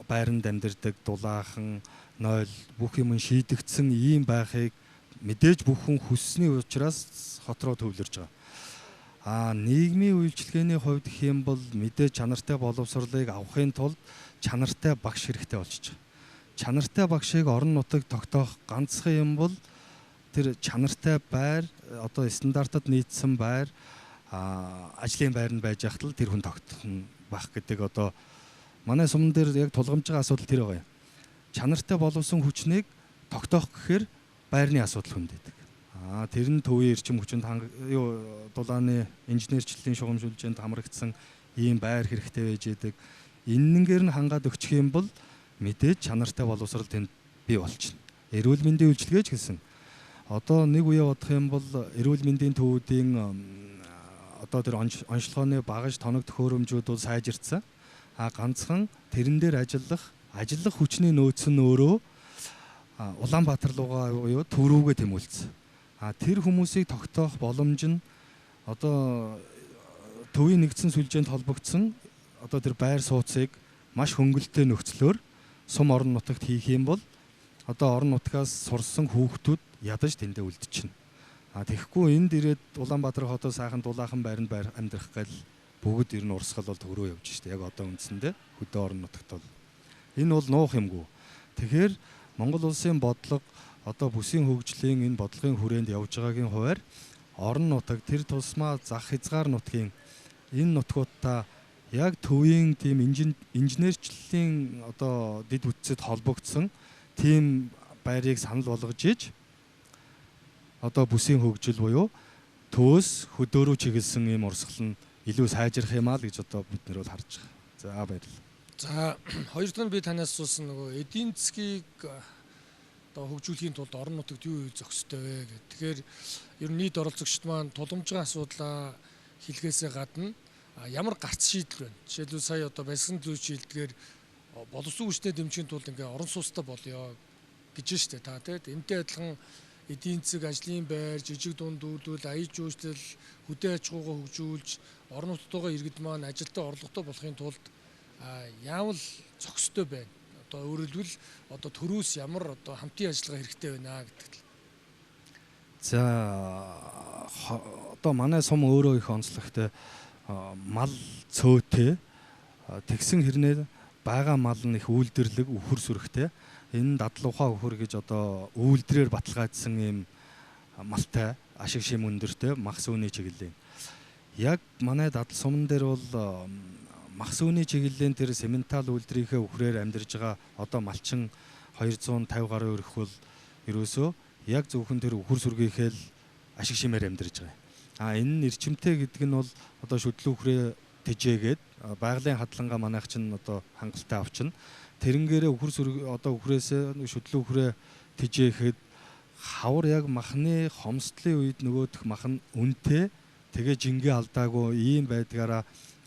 байранд амьдардаг дулаахан 0 бүх юм шийдэгдсэн ийм байхыг мэдээж бүх хүн хүссний учраас хот руу төвлөрж байгаа. Нийгмийн үйлчилгээний хувьд гэх юм бол мэдээж чанартай боловсролыг авахын тулд чанартай багш хэрэгтэй болчихж байгаа. Чанартай багшийг орон нутаг тогтоох ганцхан юм бол тэр чанартай байр одоо стандартад нийцсэн байр ажлын байранд байж хахад л тэр хүн тогтно байх гэдэг одоо манай суман дээр яг тулгамж байгаа асуудал тэр байгаа юм. Чанартай боловсон хүчнийг тогтоох гэхээр байрны асуудал хүндээдэг. Тэр нь төвийн эрчим хүчинд дулааны инженерчлэлийн шугамжуулжинд хамрагдсан ийм байр хэрэгтэй байж идэг. Эннгээр нь хангаад өгчих юм бол мэдээж чанартай боловсрол тэнд бий болчихно. Эрүүл мэндийн үйлчилгээч гэсэн. Одоо нэг үе бодох юм бол эрүүл мэндийн төвүүдийн одоо тэр онцлогооны багаж тоног төхөөрөмжүүд бол сайжирцсан. Ганцхан тэрэн дээр ажиллах хүчний нөөц нь өөрөө Улаанбаатар руугаа буюу төв рүүгээ тэмүүлсэн. Тэр хүмүүсийг тогтоох боломж нь одоо төвийн нэгдсэн сүлжээнд холбогдсон одоо тэр байр сууцыг маш хөнгөлөлтэй нөхцлөөр сум орон нутагт хийх юм бол одоо орон нутгаас сурсан хүүхдүүд ядаж тэндээ үлдчихнэ. Тэгэхгүй энд ирээд Улаанбаатар хотоо сайхан дулаахан байранд амьдрах гал бүгд ер нь урсгал бол төв рүү явж штэ. Яг одоо үндсэндээ хөдөө орон нутагт бол энэ бол нуух юмгүй. Тэгэхээр Монгол улсын бодлого одоо бүсийн хөгжлийн энэ бодлогын хүрээнд явж байгаагийн хуваар орон нутаг тэр тусмаа зах хязгаар нутгийн энэ нутгуудаа яг төвийн тийм инженерчлэлийн одоо дэд бүтцэд холбогдсон тийм байрыг санал болгож иж одоо бүсийн хөгжил буюу төвөөс хөдөөрөө чиглэсэн ийм урсгал нь илүү сайжрах юм аа л гэж одоо бид нэр бол харж байгаа. За баярлалаа. За хоёр дахь нь би танаас асуусан нөгөө эдийн засгийг одоо хөгжүүлэхийн тулд орон нутагт юу зохистой вэ гэх. Тэгэхээр ер нь нийт оролцогчд маань тулгамжийн асуудлаа хэлгээсээ гадна ямар гарц шийдэл байна. Жишээлбэл сая одоо бэлсэн зүйн шийдэлгээр боловсон хүчтэй дэмжихийн тулд ингээ орон сууцтай болёо гэж штэ та тийм. Энтэй адилхан эдийн засаг, ажлын байр, жижиг дунд үйлдвэрлэл, аяж үйлчлэл, хөдөө аж ахуйгаа хөгжүүлж орон нутгатойгоо иргэд маань ажилдаа орлоготой болохын тулд яавал зохистой байна. Одоо өөрөөр хэлбэл одоо төрөөс ямар одоо хамтын ажиллагаа хэрэгтэй байна гэдэг. За одоо манай сум өөрөө их онцлогтой мал цөөтэй тэгсэн хэрнээ байгаа мал нь их үйлдвэрлэг үхэр сүрхтэй. Энэ дадал ухаа үхэр гэж одоо үйлдвэрээр баталгаажсан юм малтай ашиг шим өндөртэй махс үүний чиглэлийн. Яг манай дадал суман дээр бол махс үүний чиглэлийн тэр сементал үйлдвэрийнхээ үхрээр амьдарж байгаа одоо малчин 250 гаруй өрх бол ерөөсөө яг зөвхөн тэр үхэр сүргийнхээ л ашиг шимээр амьдарж байгаа. Энэ нь эрчимтэй гэдэг нь бол одоо шүтлэн үхрээ тэжээгээд байгалийн хадгалангаа манайх чинь одоо хангалттай авчна. Тэрэнгээрээ үхэр сүрэг одоо үхрээсээ шүтлэн үхрээ тэжээхэд хавар яг махны хомсдлын үед нөгөөх мах нь үнэтэй тэгээ жингээ алдаагүй ийм байдгаараа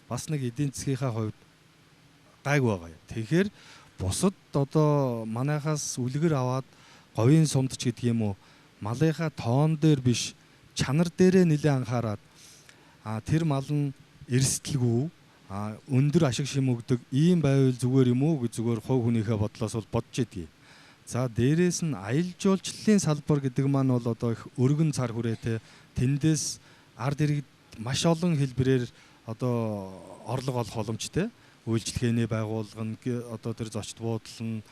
бас нэг эдийн засгийнхаа хувьд гайгүй байгаа юм. Тэгэхээр бусад одоо манайхаас үлгэр аваад говийн сумд ч гэдэг юм уу малынхаа тоон дээр биш чанар дээрээ нэлээд анхаарад тэр мал нь эрсдэлгүй өндөр ашиг шим өгдөг ийм байвал зүгээр юм уу гэж зүгээр хувь хүнийхээ бодлоос бол бодож идэгий. За дээрээс нь аялал жуулчлалын салбар гэдэг маань бол одоо их өргөн цар хүрээтэй тэндээс ард иргэд маш олон хэлбэрээр одоо орлого олох боломжтой. Үйлчлэгээний байгууллага одоо тэр зочд буудлын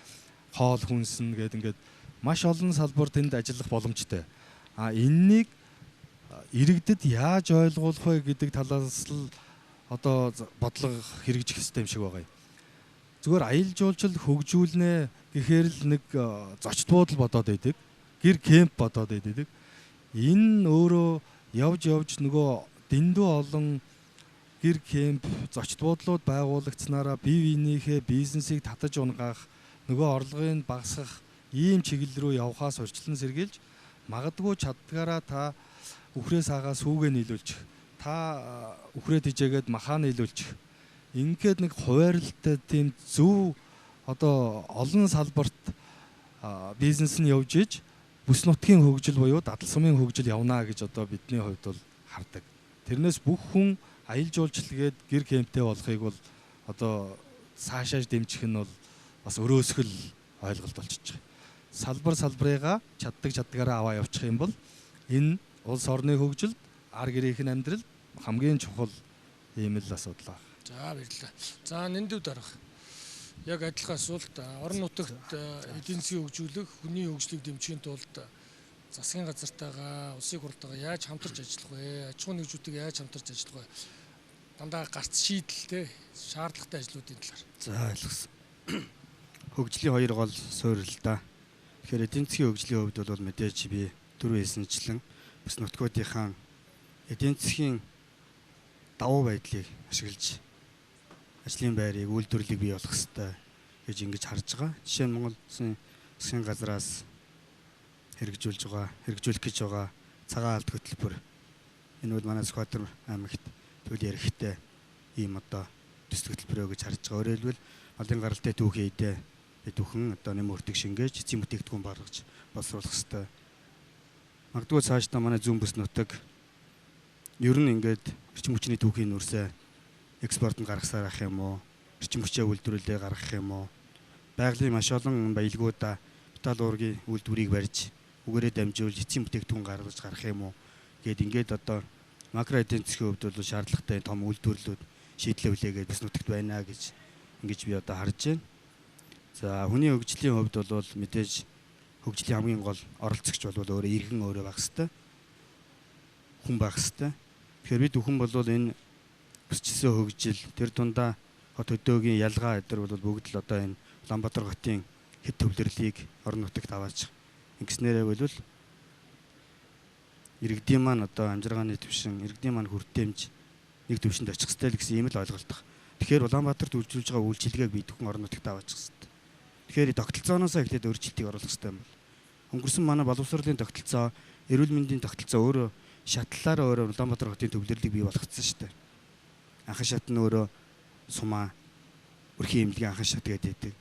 хоол хүнсэн гэдэг ингээд маш олон салбар тэнд ажиллах боломжтой. Энэнийг иргэдэд яаж ойлгуулах вэ гэдэг талаас л одоо бодлого хэрэгжих ёстой юм шиг байгаа юм. Зүгээр аялал жуулчлал хөгжүүлнэ гэхээр л нэг зочд буудал бодоод байдаг. Гэр кемп бодоод байдаг. Энэ өөрөө явж нөгөө дэндүү олон гэр кемп зочд буудлууд байгуулагдсанараа бие биенийхээ бизнесийг татаж унгаах нөгөө орлогыг багасгах ийм чиглэл рүү явхаас урьдчилан сэргийлж Магадгүй чаддгаараа та үхрээс хагаа сүүгээ нийлүүлчих. Та үхрээ тижээгээд махаа нийлүүлчих. Ингээд нэг хуваарлалтай тийм зөв одоо олон салбарт бизнес нь явж иж бүс нутгийн хөгжил буюу дадал сумын хөгжил явна гэж одоо бидний хувьд бол хардаг. Тэрнээс бүх хүн аялал жуулчлалгээд гэр хэмтэй болохыг бол одоо цаашааж дэмжих нь бол бас өрөөсгөл ойлголт болчихж байгаа. Салбар салбарыгаа чаддгаараа аваа явуучих юм бол энэ улс орны хөгжилд ар гэрийнхэн амьдралд хамгийн чухал ийм л асуудал байна. За баярлалаа. За нэндүү дарах. Яг адилхан асуулт орон нутагт эдийн засгийг хөгжүүлэх, хүний хөгжлийг дэмжихийн тулд засгийн газартайгаа, улсын хурлтайгаа яаж хамтарч ажиллах вэ? Аж ахуйн нэгжүүдийг яаж хамтарч ажиллах вэ? Дандаа гарц шийдэлтэй, шаардлагатай ажлуудын талаар. За ойлгосон. Хөгжлийн хоёр гол суурь л да. Тэгэхээр эдийн засгийн хөгжлийн хувьд бол мэдээж би түрүү хэлсэнчлэн бүс нутгуудынхаа эдийн засгийн давуу байдлыг ашиглаж ажлын байрыг, үйлдвэрлэлийг бий болгох хэрэгтэй гэж ингэж харж байгаа. Жишээ нь Монгол Улсын засгийн газраас хэрэгжүүлэх гэж байгаа цагаан алт хөтөлбөр. Энэ бол манай Сүхбаатар аймагт төл ярихтэй ийм одоо төсөл хөтөлбөрөө гэж харж байгаа. Өөрөөр хэлбэл малын гаралтай түүхий идэ түүхэн одоо нэм өртөг шингээж эцсийн бүтээгдэхүүн баргаж боловсруулах хэрэгтэй. Магадгүй цаашдаа манай зүүн бүс нутаг ер нь ингээд эрчим хүчний түүхийн нүрсээ экспортод гаргасаар ах юм уу? Эрчим хүчээ үйлдвэрлэлээ гаргах юм уу? Байгалийн маш олон баялгуудаа металл уургийн үйлдвэрийг барьж үгээрээ дамжуулж эцсийн бүтээгдэхүүн гаргаж гарах юм уу? Ингээд одоо макро эдийн засгийн хувьд бол шаардлагатай том үйлдвэрлэлүүд шийдлээ хүлээгээд бүс нутагт байна гэж ингэж би одоо харж байна. За хүний хөгжлийн хувьд бол мэдээж хөгжлийн хамгийн гол оролцогч бол өөрөө иргэн өөрөө байх хэвээр. Хүн байх хэвээр. Тэгэхээр бид бүхэн бол энэ бүсчсэн хөгжил тэр дундаа хот хөдөөгийн ялгаа эдэр бол бүгд л одоо энэ Улаанбаатар хотын хэд төвлөрлийг орон нутагт аваач. Ингэснээрээ бол иргэдийн маань одоо амжиргааны төвшин, иргэдийн маань хүртээмж нэг төвшөнд очих хэрэгтэй л гэсэн ийм л ойлголт байна. Тэгэхээр Улаанбаатарт үйлчилж байгаа үйлчилгээг бид бүхэн орон нутагт аваачих хэрэгтэй. Тэгэхээр тогтолцооноосоо эхлээд өөрчлөлтийг оруулах хэрэгтэй юм бол. Өнгөрсөн манай боловсролын тогтолцоо, эрүүл мэндийн тогтолцоо өөрөө шатлалаараа өөрөө Улаанбаатар хотын төвлөрлийг бий болгоцсон шүү дээ. Анхан шат нь өөрөө сумаа өрхийн эмнэлгийн анхан шат гэдэг.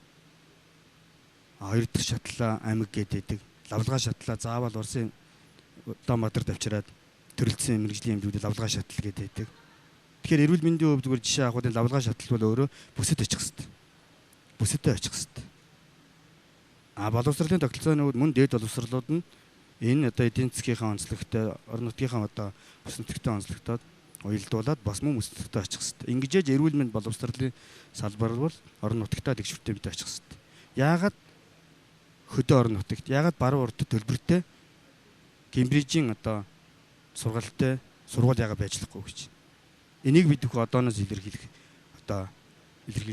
Хоёр дахь шатлаа аймаг гэдэг. Лавлгаа шатлаа заавал Орсын Улаанбаатарт авчираад төрөлдсөн мэрэгжлийн эмнэлгүүд лавлгаа шатл гэдэг. Тэгэхээр эрүүл мэндийн хувьд зүгээр жишээ авах үед лавлгаа шатл бол өөрөө бүсэд очих хэрэгтэй. Бүсэдээ очих хэрэгтэй. Боловсролын тогтолцооны үед мөн дээд боловсролууд нь энэ одоо эдийн засгийнхаа онцлогтой, орон нутгийнхаа одоо бүс нутагтай онцлогтоод уялдуулаад бас мөн бүс нутагтаа очих хэрэгтэй. Ингэж эрүүл мэнд боловсролын салбар бол орон нутагтаа тэгш хүртээмжтэй очих хэрэгтэй. Яагаад хөдөө орон нутагт, яагаад баруун урд төлбөртэй Кембрижийн одоо сургалттай сургууль яагаад байж болохгүй гэж. Энийг бид бүхэн одооноос илэрхийлж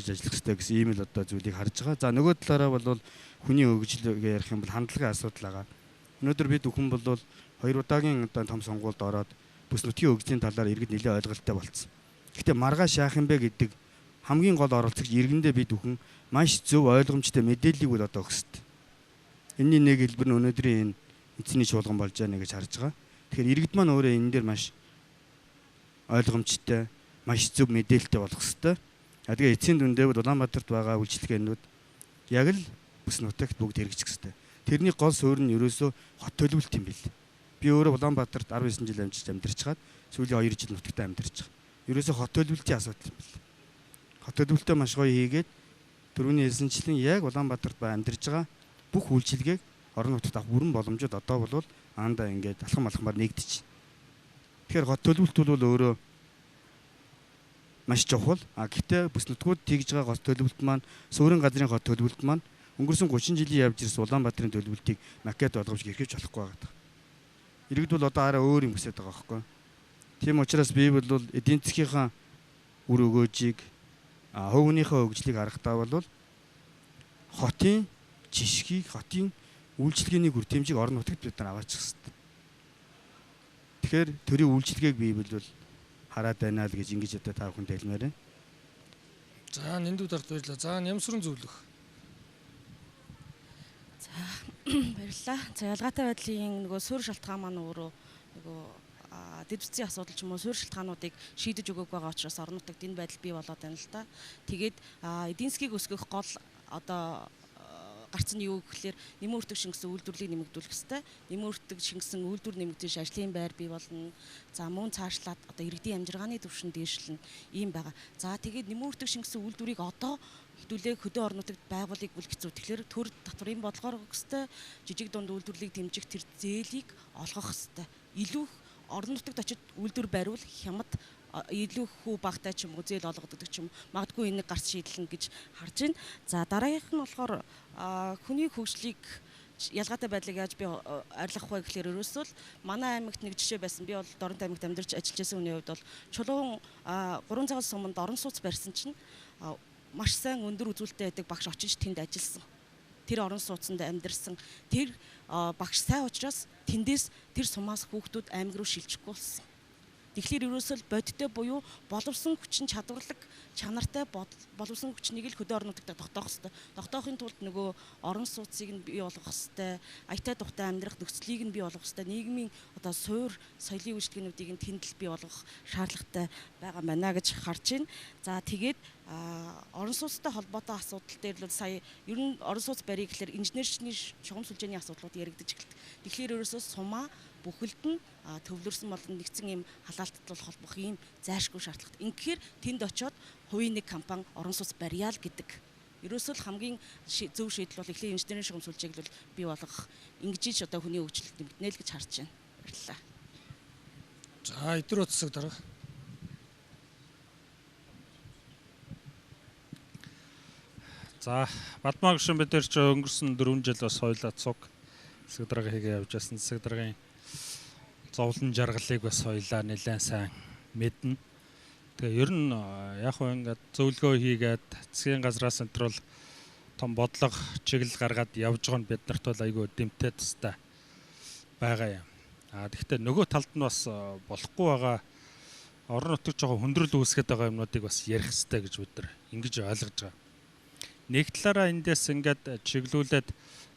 ажиллах хэрэгтэй гэсэн ийм л одоо зүйлийг харж байгаа. За нөгөө талаараа бол хүний хөгжлөг ярих юм бол хандлагын асуудал байгаа. Өнөөдөр бид бүхэн бол 2 удаагийн одоо том сонгуульд ороод бүс нутгийн хөгжлийн талаар иргэд нэлээд ойлголттой болсон. Гэхдээ маргааш яах юм бэ гэдэг хамгийн гол оролцогч иргэндээ бид бүхэн маш зөв ойлгомжтой мэдээллийг бол одоо өгөх хэрэгтэй. Энэний нэг хэлбэр нь өнөөдрийн энэ эцсийн чуулган болж байна гэж харж байгаа. Тэгэхээр иргэд маань өөрөө энэ дээр маш ойлгомжтой, маш зөв мэдээлэлтэй болох хэрэгтэй. Тэгээ эцсийн дүндээ Улаанбаатарт байгаа үйлчлэгээнүүд яг л бүс нутагт бүгд хэрэгжих хэрэгтэй. Тэрний гол суурь нь ерөөсөө хот төлөвлөлт юм бэл. Би өөрөө Улаанбаатарт 19 жил амьдарч чаад сүүлийн 2 жил нутагт амьдарч байгаа. Ерөөсөө хот төлөвлөлтийн асуудал юм бэл. Хот төлөвлөлтөө маш гоё хийгээд түрүүний хэлсэнчлэн яг Улаанбаатарт амьдарч байгаа бүх үйлчилгээг орон нутагт авах бүрэн боломжууд одоо бол аандаа ингээд алхам алхмаар нэгдэж. Тэгэхээр хот төлөвлөлт бол өөрөө маш чухал. Гэхдээ бүс нутгууд тэгж байгаа хот төлөвлөлт маань суурин газрын хот төлөвлөлт маань өнгөрсөн 30 жилийн явж ирсэн Улаанбаатарын төлөвлөлтийг макет болгож гэрхэж болохгүй байгаа. Иргэд бол одоо арай өөр юм хүсэж байгаа байхгүй. Тийм учраас би бол эдийн засгийнхаа үр өгөөжийг хувийнхаа хөгжлийг харахтаа бол хотын жишгийг, хотын үйлчлэгээний хүртээмжийг орон нутагт бид нар аваачих хэрэгтэй. Тэгэхээр төрийн үйлчлэгээг бий бол хараад байна л гэж ингэж одоо та бүхэнд хэлмээр байна. За нэндүүд ард баярлалаа. За нямсрын зөвлөх. За баярлалаа. Баярлалаа. За ялгаатай байдлын нөгөө суурь шалтгаан маань өөрөө нөгөө дэд бүтцийн асуудал ч юм уу суурь шалтгаануудыг шийдэж өгөөг байгаа учраас орон нутагт энэ байдал бий болоод байна л да. Тэгээд эдийн засгийг өсгөх гол одоо гарц нь юу гэхээр нэмэн үртэг шингэсэн үйлдвэрлэлийг нэмэгдүүлэх хэрэгтэй. Нэмэн үртэг шингэсэн үйлдвэр нэмэгдэж ажлын байр бий болно. За мөн цаашлаад одоо иргэдийн амжиргааны түвшин дээшлэн ийм байгаа. За тэгээд нэмэн үртэг шингэсэн үйлдвэрийг одоо хэдүүлээ хөдөө орон нутагт байгуулыг бүл хэцүү. Тэгэхээр төр татврын бодлогоор өгөх хэрэгтэй. Жижиг дунд үйлдвэрлэлийг дэмжих тэр зээлийг олгох хэрэгтэй. Илүү орон нутагт очиж үйлдвэр бариул хямд илүү хүү багтай ч юм уу зээл олгодог ч юм магадгүй энийг гарц шийдлэн гэж харж байна. За дараагийнх нь болохоор хүний хөгжлийг ялгаатай байдлыг яаж би арилгах вэ гэхээр ерөөсөө л манай аймагт нэг жишээ байсан. Би бол Дорнот аймагт амьдарч ажиллаж байсан хүний хувьд бол чулуун 3 цагаас суманд орон сууц барьсан чинь маш сайн өндөр үзүүлэлттэй байдаг багш очиж тэнд ажилласан. Тэр орон сууцанд амьдарсан. Тэр багш сайн учраас тэндээс тэр сумаас хүүхдүүд аймаг руу шилжихгүй болсон. Тэгэхээр ерөөсөө бодиттой буюу боловсон хүчин чадварлаг чанартай боловсон хүчнийг л хөдөө орон нутагт тогтоох хэрэгтэй. Тогтоохын тулд нөгөө орон сууцыг нь бий болгох хэрэгтэй. Аятай тухтай амьдрах нөхцөлийг нь бий болгох хэрэгтэй. Нийгмийн одоо суурь соёлын үйлчлэгнүүдийг нь тэнд л бий болгох шаардлагатай байгаа байна гэж харж байна. За тэгээд орон сууцтай холбоотой асуудал дээр л сая ер нь орон сууц барих гэхээр инженерчний шугам сүлжээний асуудлууд яригдаж эхэлдэг. Тэгэхээр ерөөсөө сумаа бүхэлд нь төвлөрсөн болон нэгдсэн ийм халаалттай холбох ийм зайлшгүй шаардлагатай. Ингэхээр тэнд очиод хувийн нэг компани орон сууц барьяа л гэдэг. Ерөөсөө л хамгийн зөв шийдэл бол эхлээ инженерийн шугам сүлжээг л бий болгох. Ингэж одоо хүний хөгжилд нэмэгдэнэ л гэж харж байна. Баярлалаа. За эдгээр утсаг дарга. За Бадмаа гүшин бид нар ч өнгөрсөн 4 жил бас хоёулаа цуг засаг дарга хийгээ явж байсан. Засаг даргын зовлон жаргалыг бас хоёулаа нэлээд сайн мэднэ. Тэгээ ер нь яг хөө ингээд зөвлөгөө хийгээд засгийн газраас энтрол том бодлого чиглэл гаргаад явж байгаа нь бид нарт бол айгүй дэмтэй тустай байгаа юм. Тэгэхдээ нөгөө талд нь бас болохгүй байгаа орон нутагт жоохон хүндрэл үүсгэж байгаа юмнуудыг бас ярих хэрэгтэй гэж бид нар ингэж ойлгож байгаа. Нэг талаараа эндээс ингээд чиглүүлээд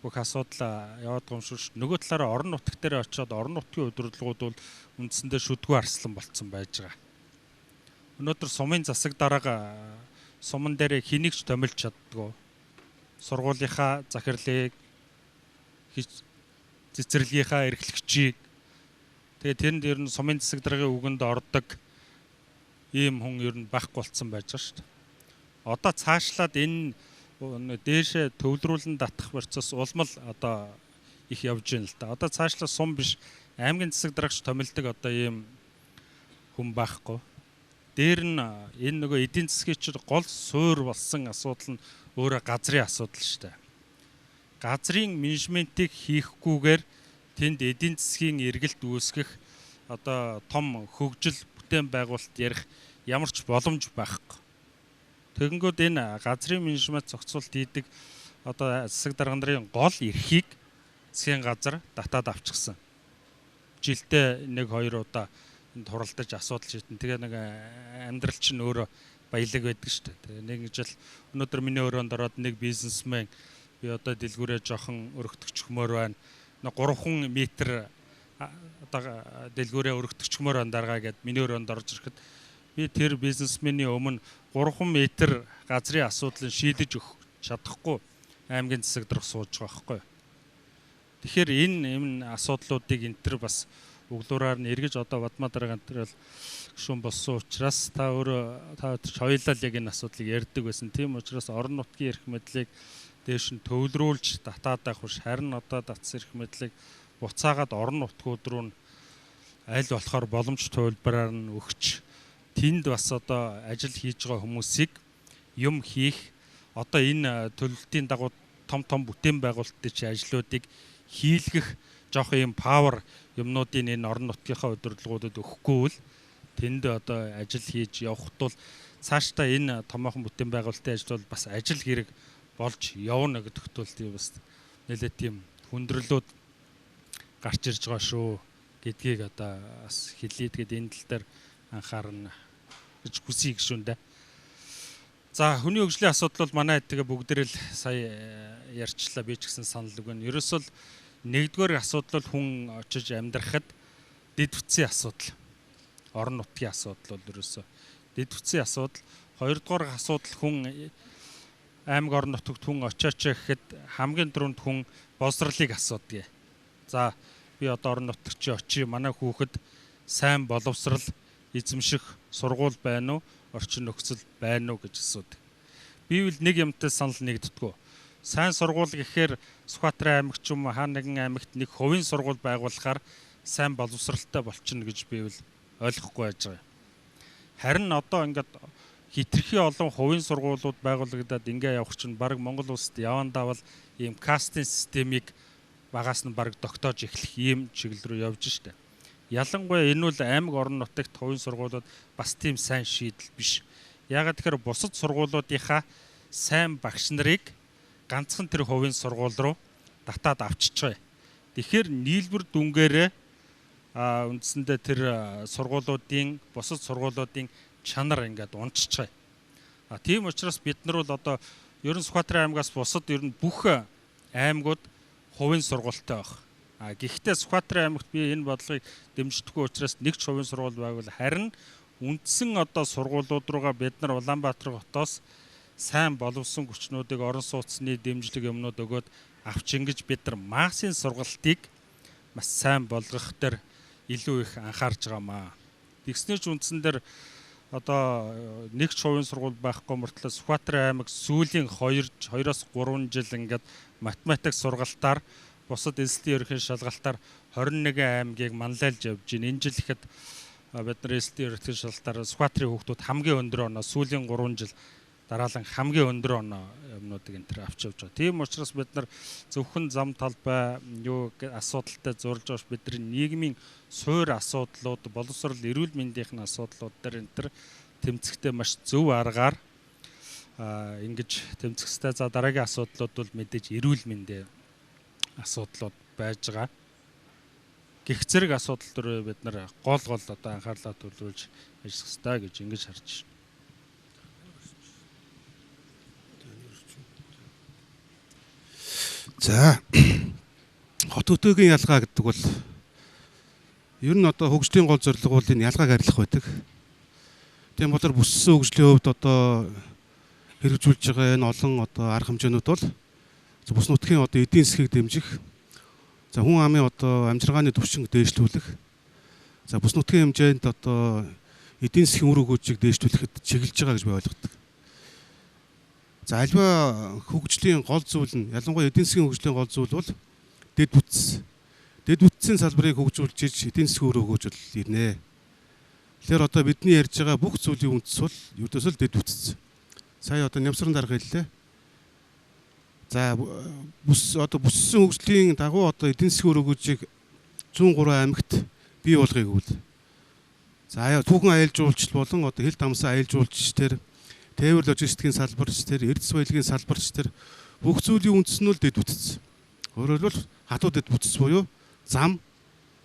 бүх асуудал яваад байгаа юм шүү. Нөгөө талаараа орон нутаг дээр очиод орон нутгийн удирдлагууд бол үндсэндээ шүдгүү арслан болцсон байж байгаа. Өнөөдөр сумын засаг дарга суман дээр хэнийг ч томилж чаддгүй. Сургуулийнхаа захирлыг цэцэрлэгийнхаа эрхлэгчийг тэгээ тэрэнд ер нь сумын засаг даргын үгэнд ордог ийм хүн ер нь байхгүй болцсон байж байгаа шүү дээ. Одоо цаашлаад энэ дээшээ төвлөрүүлэн татах процесс улмал одоо их явж байна л да. Одоо цаашлаа сум биш аймгийн засаг даргач томилдог одоо ийм хүн байхгүй. Дээр нь энэ нөгөө эдийн засгийн чинь гол суурь болсон асуудал нь өөрөө газрын асуудал шүү дээ. Газрын менежментийг хийхгүйгээр тэнд эдийн засгийн эргэлт үүсгэх одоо том хөгжил бүтээн байгуулалт ярих ямар ч боломж байхгүй. Тэгэнгүүт энэ газрын менежмент зохицуулт хийдэг одоо засаг дарга нарын гол эрхийг засгийн газар татаад авчихсан. Жилдээ 1-2 удаа энд хуралдаж асуудал шийдэн. Тэгээ нэг амьдрал чинь өөрөө баялаг байдаг шүү дээ. Тэгээ нэг жил өнөөдөр миний өрөөнд ороод нэг бизнесмен би одоо дэлгүүрээ жоохон өргөтгчмөр байна. 3 метр одоо дэлгүүрээ өргөтгчмөр байна даргаа гэд миний өрөөнд орж ирэхэд би тэр бизнесмений өмнө 3 метр газрын асуудлыг шийдэж өгөх чадахгүй аймгийн засаг дарга сууж байгаа байхгүй. Тэгэхээр энэ асуудлуудыг энтэр бас углуураар нь эргэж одоо Бадмаа дарга энэ гүшүүн болсон учраас та хоёулаа л яг энэ асуудлыг ярьдаг байсан. Тийм учраас орон нутгийн эрх мэдлийг дээш нь төвлөрүүлж татаад авах биш харин одоо татсан эрх мэдлийг буцаагаад орон нутгууд руу аль болохоор боломж төвлөрөөр нь өгч тэнд бас одоо ажил хийж байгаа хүмүүсийг юм хийх одоо энэ төлөвлөлтийн дагуу том бүтээн байгуулалтын чинь ажлуудыг хийлгэх жоох юм павер юмнуудын энэ орон нутгийнхаа удирдлагуудад өгөхгүй бол тэнд одоо ажил хийж явхад бол цаашдаа энэ томоохон бүтээн байгуулалтын ажил бол бас ажил хэрэг болж явна гэдэгт бол тийм бас нэлээд тийм хүндрэлүүд гарч ирж байгаа шүү гэдгийг одоо бас хэлээ. Тэгээд энэ тал дээр анхаарна гэж хүсье гişүн дээ. За хүний хөгжлийн асуудал бол манай тэгээ бүгдээрээ л сая ярьчлаа би ч гэсэн санал өгнө. Ерөөсөө Нэгдүгээр асуудал бол хүн очиж амьдрахад дэд бүтцийн асуудал. Орон нутгийн асуудал бол ерөөсөө дэд бүтцийн асуудал. Хоёрдугаар асуудал хүн аймаг орон нутагт хүн очиоч гэхэд хамгийн түрүүнд хүн боловсролыг асуудаг. За би одоо орон нутагт чи очие, манай хүүхэд сайн боловсрал, эзэмших сургууль байна уу, орчин нөхцөл байна уу гэж асуудаг. Бивэл нэг юмтай санал нэгддэггүй. Сайн сургууль гэхээр Сүхбаатарын аймаг ч юм уу хаа нэгэн аймагт нэг хувийн сургууль байгуулахаар сайн боловсралтай болчихно гэж бивэл ойлгохгүй байж байгаа. Харин одоо ингээд хитрхи олон хувийн сургуулиуд байгуулагдаад ингээ явах чинь баг Монгол улсад явандаа бол ийм кастинг системийг багаас нь баг тогтоож эхлэх ийм чиглэл рүү явж штэ. Ялангуяа энэ бол аймаг орон нутагт хувийн сургуулиуд бас тийм сайн шийдэл биш. Яагаад тэгэхээр бусад сургуулиудынхаа сайн багш нарыг ганцхан тэр хувийн сургууль руу татаад авчиж байгаа. Тэгэхээр нийлбэр дүнгээрээ үндсэндээ тэр сургуулиудын бусад сургуулиудын чанар ингээд унчиж байгаа. Тийм учраас бид нар бол одоо ер нь Сүхбаатарын аймагаас бусад ер нь бүх аймагуд хувийн сургуультай баг. Гэхдээ Сүхбаатарын аймагт би энэ бодлогыг дэмждэггүй учраас нэг ч хувийн сургууль байгуул. Харин үндсэн одоо сургуулиуд руугаа бид нар Улаанбаатар хотоос сайн боловсон хүчнүүдийг орон сууцны дэмжлэг юмнууд өгөөд авч ингэж бид нар массын сургалтыг маш сайн болгох дээр илүү их анхаарж байгаамаа. Тэгснээч үндсэн дээр одоо нэг ч хувийн сургууль байхгүй мөртлөө Сүхбаатарын аймаг сүүлийн 2-3 жил ингээд математик сургалтаар бусад эзэлтийн ерөнхий шалгалтаар 21 аймгийг манлайлж явж байна. Энэ жил ихэд бид нар эзэлтийн ерөнхий шалгалтаар Сүхбаатарын хүүхдүүд хамгийн өндөр оноо сүүлийн 3 жил дараалан хамгийн өндөр оноо юмнуудыг энэ төр авч явж байгаа. Тийм учраас бид нар зөвхөн зам талбай асуудалтай зурж байгаа бидний нийгмийн суур асуудлууд, боловсрол, эрүүл мэндийн асуудлууд дээр энэ төр тэмцэхдээ маш зөв аргаар ингэж тэмцэхтэй. За дараагийн асуудлууд бол мэдээж эрүүл мэндийн асуудлууд байж байгаа. Гэх зэрэг асуудал төр бид нар гол одоо анхаарлаа төлөвлөж ажиллах хэрэгтэй гэж ингэж харж байна. За хот өтөөгийн ялгаа гэдэг бол ер нь одоо хөгжлийн гол зорилго бол энэ ялгааг арилгах байдаг. Тийм болохоор бүссэн хөгжлийн хувьд одоо хэрэгжүүлж байгаа энэ олон одоо арга хэмжээнүүд бол бүс нутгийн одоо эдийн засгийг дэмжих, за хүн амын одоо амжиргааны түвшинг дээшлүүлэх, за бүс нутгийн хэмжээнд одоо эдийн засгийн үр өгөөжийг дээшлүүлэхэд чиглэж байгаа гэж би ойлгодог. За альва хөгжлийн гол зүйл нь ялангуяа эдийн засгийн хөгжлийн гол зүйл бол дэд бүтц. Дэд бүтцийн салбарыг хөгжүүлж эдийн засгийн үр өгөөж ирнэ. Тэгэхээр одоо бидний ярьж байгаа бүх зүйлийн үндэс бол ердөөсөө дэд бүтц. Сая одоо Нямсрын дарга хэллээ. За бүссэн хөгжлийн дагуу одоо эдийн засгийн үр өгөөжийг 103 аймагт бий болгоё гэвэл. За түүхэн аялал жуулчлал болон одоо хил дамсан аялал жуулчлал төр тээвэр логистикийн салбарч тэр эрдэс баялагын салбарч тэр бүх зүйлийн үндэс нь л дэд бүтц. Өөрөөр хэлбэл хатуу дэд бүтц буюу зам.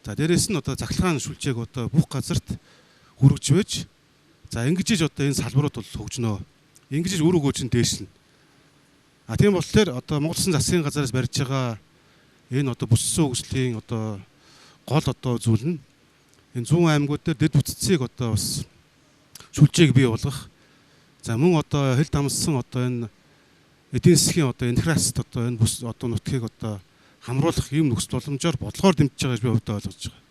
За дээрэс нь одоо захлагааны шүлжээг одоо бүх газарт хүргэж байж. За ингэж одоо энэ салбарууд бол хөгжнөө. Ингэж үр өгөөж нь дээшлэнэ. Тийм болохоор одоо Монгол Улсын засгийн газараас барьж байгаа энэ одоо бүссэн хөгжлийн одоо гол одоо зүйл нь энэ 100 аймагуд дээр дэд бүтцийг одоо бас шүлжээг бий болгох. За мөн одоо хил дамссан одоо энэ эдийн засгийн одоо интеграцид одоо энэ бүс одоо нутгийг одоо хамруулах юм нөхцөл боломжоор бодлогоор дэмжиж байгаа гэж би хувьдаа ойлгож байгаа.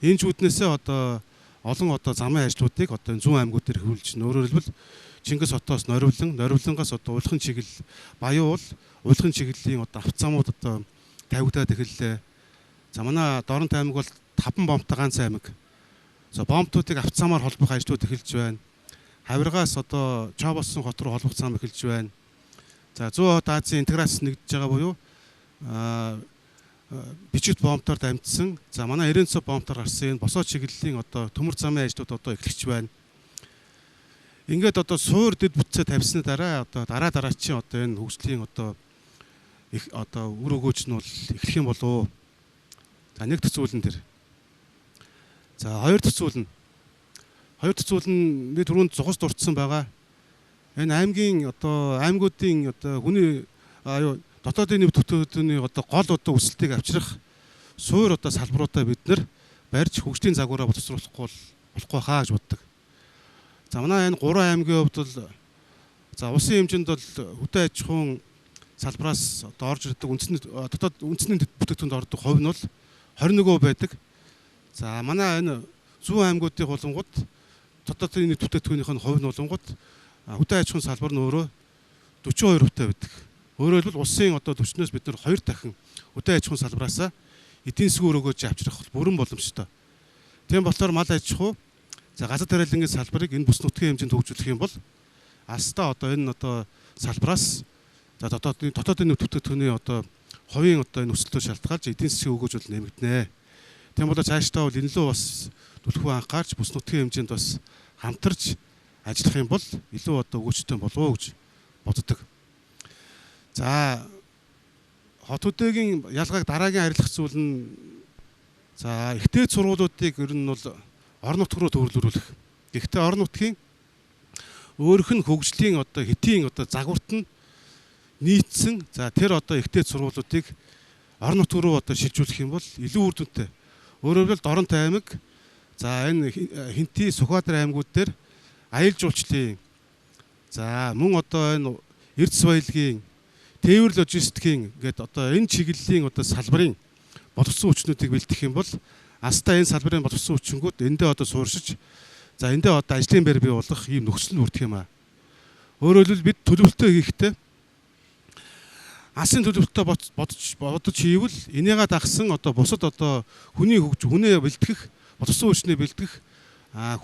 Энэ ч үднээсээ одоо олон одоо замын ажлуудыг одоо энэ 100 аймагуд дээр хөвлөж байна. Өөрөөр хэлбэл Чингис хотоос Норивлангаас одоо Улхан чиглэл Баян бол Улхан чиглэлийн одоо авцаамууд одоо тавигдаад эхэллээ. За манай Дорнот аймаг бол 5 бомбтой ганц аймаг. За бомбтуудыг авцаамаар холбох ажлууд эхэлж байна. Хавиргаас одоо Чооболсон хот руу холбох зам эхэлж байна. За 100 хот Азийн интеграц нэгдэж байгаа буюу бичигт бомбтоор дамжсан. За манай 90 цав бомбтоор гарсан энэ босоо чиглэлийн одоо төмөр замын ажлууд одоо эхлэж байна. Ингээд одоо суур дэд бүтцээ тавьсны дараа одоо дараачийн одоо энэ хөгжлийн одоо их одоо үр өгөөж нь бол эхлэх юм болов. За нэг дэх зүйл нь тэр. За хоёр дахь зүйл нь би түрүүнд зогс дурдсан байгаа. Энэ аймгийн одоо аймагуудын одоо хүний дотоодын нэвтрэх бүтээгдэхүүний одоо гол одоо өсөлтийг авчрах суур одоо салбаруудаа бид нар барьж хөгжлийн загвараа боловсруулахгүй болохгүй хаа гэж боддог. За манай энэ 3 аймгийн хувьд бол за улсын хэмжээнд бол хөдөө аж ахуйн салбараас одоо орж ирдэг дотоод үндэсний бүтээгдэхүүнд ордог хувь нь бол 21% байдаг. За манай энэ зүүн аймагуудын болонгууд дотоодын бүтээгдэхүүнийх нь хувь нь болонгууд хөдөө аж ахуйн салбар нь өөрөө 42% байдаг. Өөрөөр хэлбэл улсын одоо түвшнээс бид нар 2 дахин хөдөө аж ахуйн салбараас эдийн засгийн өрөөгөөж авчрах бүрэн боломжтой. Тийм болохоор мал аж ахуй за газар тариалангийн салбарыг энэ бүс нутгийн хэмжээнд хөгжүүлэх юм бол алстаа одоо энэ одоо салбараас за дотоодын бүтээгдэхүүний одоо хувийн одоо энэ өсөлтөд шалтгаалж эдийн засгийн өгөөж бол нэмэгдэнэ. Тийм бол цаашдаа бол энэ лөө бас түлхүү анхаарч бүс нутгийн хэмжээнд бас хамтарч ажиллах юм бол илүү одоо өгөөжтэй болов уу гэж боддог. За хот хөдөөгийн ялгааг дараагийн арилгах зүйл нь за ихтэй сургуулиудыг ер нь бол орон нутг руу төвлөрүүлэх. Гэхдээ орон нутгийн өөрөх нь хөгжлийн одоо хэтийн одоо загварт нь нийцсэн за тэр одоо ихтэй сургуулиудыг орон нутг руу одоо шилжүүлэх юм бол илүү үр дүнтэй. Өөрөөр хэлбэл Дорнот аймаг за энэ Хинти, Сүхбаатар аймагуд дээр аялал жуулчлалын за мөн одоо энэ Эрдэс баялагын тээвэр логистикийн гэдэг одоо энэ чиглэлийн одоо салбарын боловсон хүчнүүдийг бэлдэх юм бол астаа энэ салбарын боловсон хүчингүүд эндээ одоо сууршиж за эндээ одоо ажлын байр бий болох ийм нөхцөл бүрдэх юм аа. Өөрөөр хэлбэл бид төлөвлөлтөө хийхдээ алсын төлөвлөлтөө бодож хийвэл энийгээ дагсан одоо бусад одоо хүнээ бэлтгэх боловсон хүчний бэлтгэх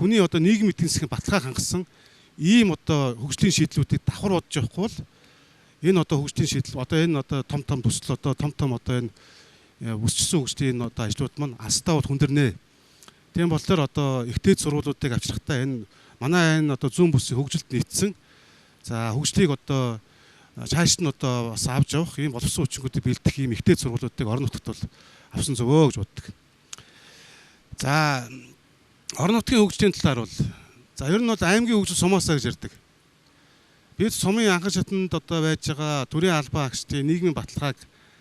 хүний одоо нийгмийн эдийн засгийн баталгааг хангасан ийм одоо хөгжлийн шийдлүүдийг давхар бодож явахгүй бол энэ одоо хөгжлийн шийдэл одоо энэ одоо том төсөл одоо том одоо энэ өсчихсөн хөгжлийн одоо ажлууд маань алстаа бол хүндэрнэ. Тийм болохоор одоо ихтэй сургуулиудыг авчрахтаа энэ манай энэ одоо зүүн бүсийн хөгжилд нийцсэн за хөгжлийг одоо цааш нь одоо бас авч явах ийм боловсон хүчингүүдийг бэлдэх ийм ихтэй сургуулиудыг орон нутгад бол авсан зөвөө гэж боддог. За орон нутгийн хөгжлийн талаар бол за ер нь бол аймгийн хөгжил сумаасаа гэж ярьдаг. Бид сумын анхан шатанд одоо байж байгаа төрийн албан агчдын нийгмийн баталгааг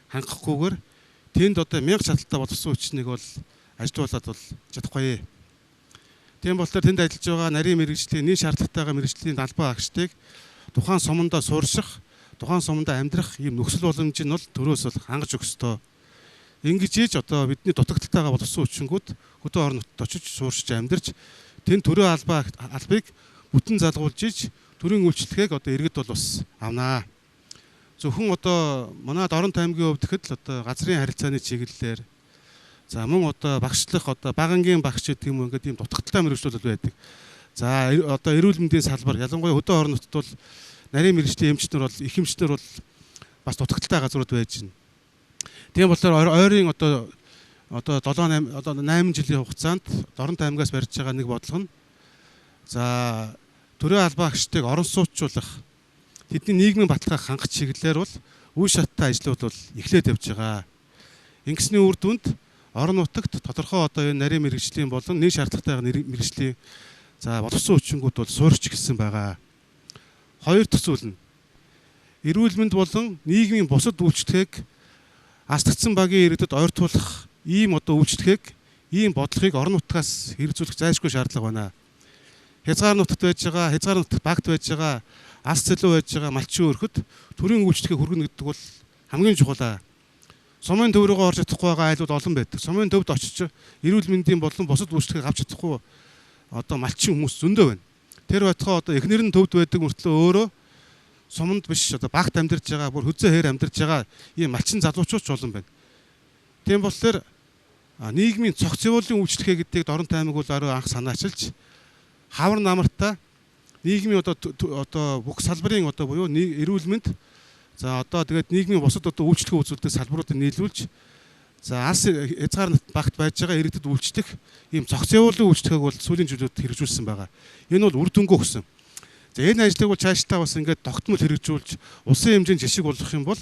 хангахгүйгээр тэнд одоо 1000 шаталтай боловсон хүчнийг бол ажилуулад бол чадахгүй. Тийм болохоор тэнд ажиллаж байгаа нарийн мэргэжлийн нийт шаардлагатайгаа мэргэжлийн албан агчдыг тухайн сумандаа суурших, тухайн сумандаа амьдрах ийм нөхцөл боломж нь бол төрөөс бол хангаж өгөх ёстой. Ингэж хийж одоо бидний дутагдaltaйгаа боловсон хүчингүүд хөдөө орон нутгад очиж сууршиж амьдарч тэнд төрийн албыг бүтэн залгуулж иж төрийн үйлчлэгийг одоо иргэд бол бас авнаа. Зөвхөн одоо манай Дорнот аймгийн хувьд гэхэд л одоо газрын харилцааны чиглэлээр за мөн одоо багшлах одоо багангийн багш гэдэг юм ингээд ийм дутагдaltaй мэргэжлүүд байдаг. За одоо эрүүл мэндийн салбар ялангуяа хөдөө орон нутгад бол нарийн мэргэжлийн эмчнэр бол их эмчнэр бол бас дутагдaltaй газрууд байж байна. Тийм болохоор ойрын одоо 7-8 жилийн хугацаанд Дорнот аймгаас барьж байгаа нэг бодлого нь за төрийн албан агчдыг орон сууцуулах тэдний нийгмийн баталгааг хангах чиглэлээр бол үе шаттай ажлууд бол эхлээд явж байгаа. Ингэсний үр дүнд орон нутагт тодорхой одоо энэ нарийн мэргэжлийн болон нийт шаардлагатайгаа мэргэжлийн за боловсон хүчингүүд бол суурч эхэлсэн байгаа. Хоёр дахь зүйл нь эрүүл мэнд болон нийгмийн бусад үйлчлэгийг астгцсан багийн иргэдэд ойртуулах ийм одоо үйлчлэгийг ийм бодлогыг орон нутгаас хэрэгжүүлэх зайлшгүй шаардлага байна. Хязгаар нутагт байж байгаа, хязгаар нутагт багт байж байгаа, алс цэлүү байж байгаа малчин өрхөд төрийн үйлчлэгийг хүргэнэ гэдэг бол хамгийн чухал. Сумын төв рүүгээ орж чадахгүй байгаа айлууд олон байдаг. Сумын төвд очиж эрүүл мэндийн болон бусад үйлчлэгийг авч чадахгүй одоо малчин хүмүүс зөндөө байна. Тэр байтугай одоо эхнэр нь төвд байдаг мөртлөө өөрөө суманд биш одоо багт амьдарч байгаа, бүр хөзөө хээр амьдарч байгаа ийм малчин залуучууд ч олон байна. Тийм болохоор нийгмийн цогц явуулын үйлчлэгээ гэдгийг Дорнот аймаг бол орой анх санаачилж хавар намартаа нийгмийн одоо бүх салбарын одоо буюу эрүүл мэнд за одоо тэгээд нийгмийн бусад одоо үйлчлэгээ үзүүлдэг салбаруудыг нийлүүлж за алс хязгаар багт байж байгаа иргэдэд үйлчлэх ийм цогц явуулын үйлчлэгээг бол сүүлийн жилүүд хэрэгжүүлсэн байгаа. Энэ бол үр дүнгүй өгсөн. За энэ ажлыг бол цаашдаа бас ингээд тогтмол хэрэгжүүлж улсын хэмжээнд жишг болгох юм бол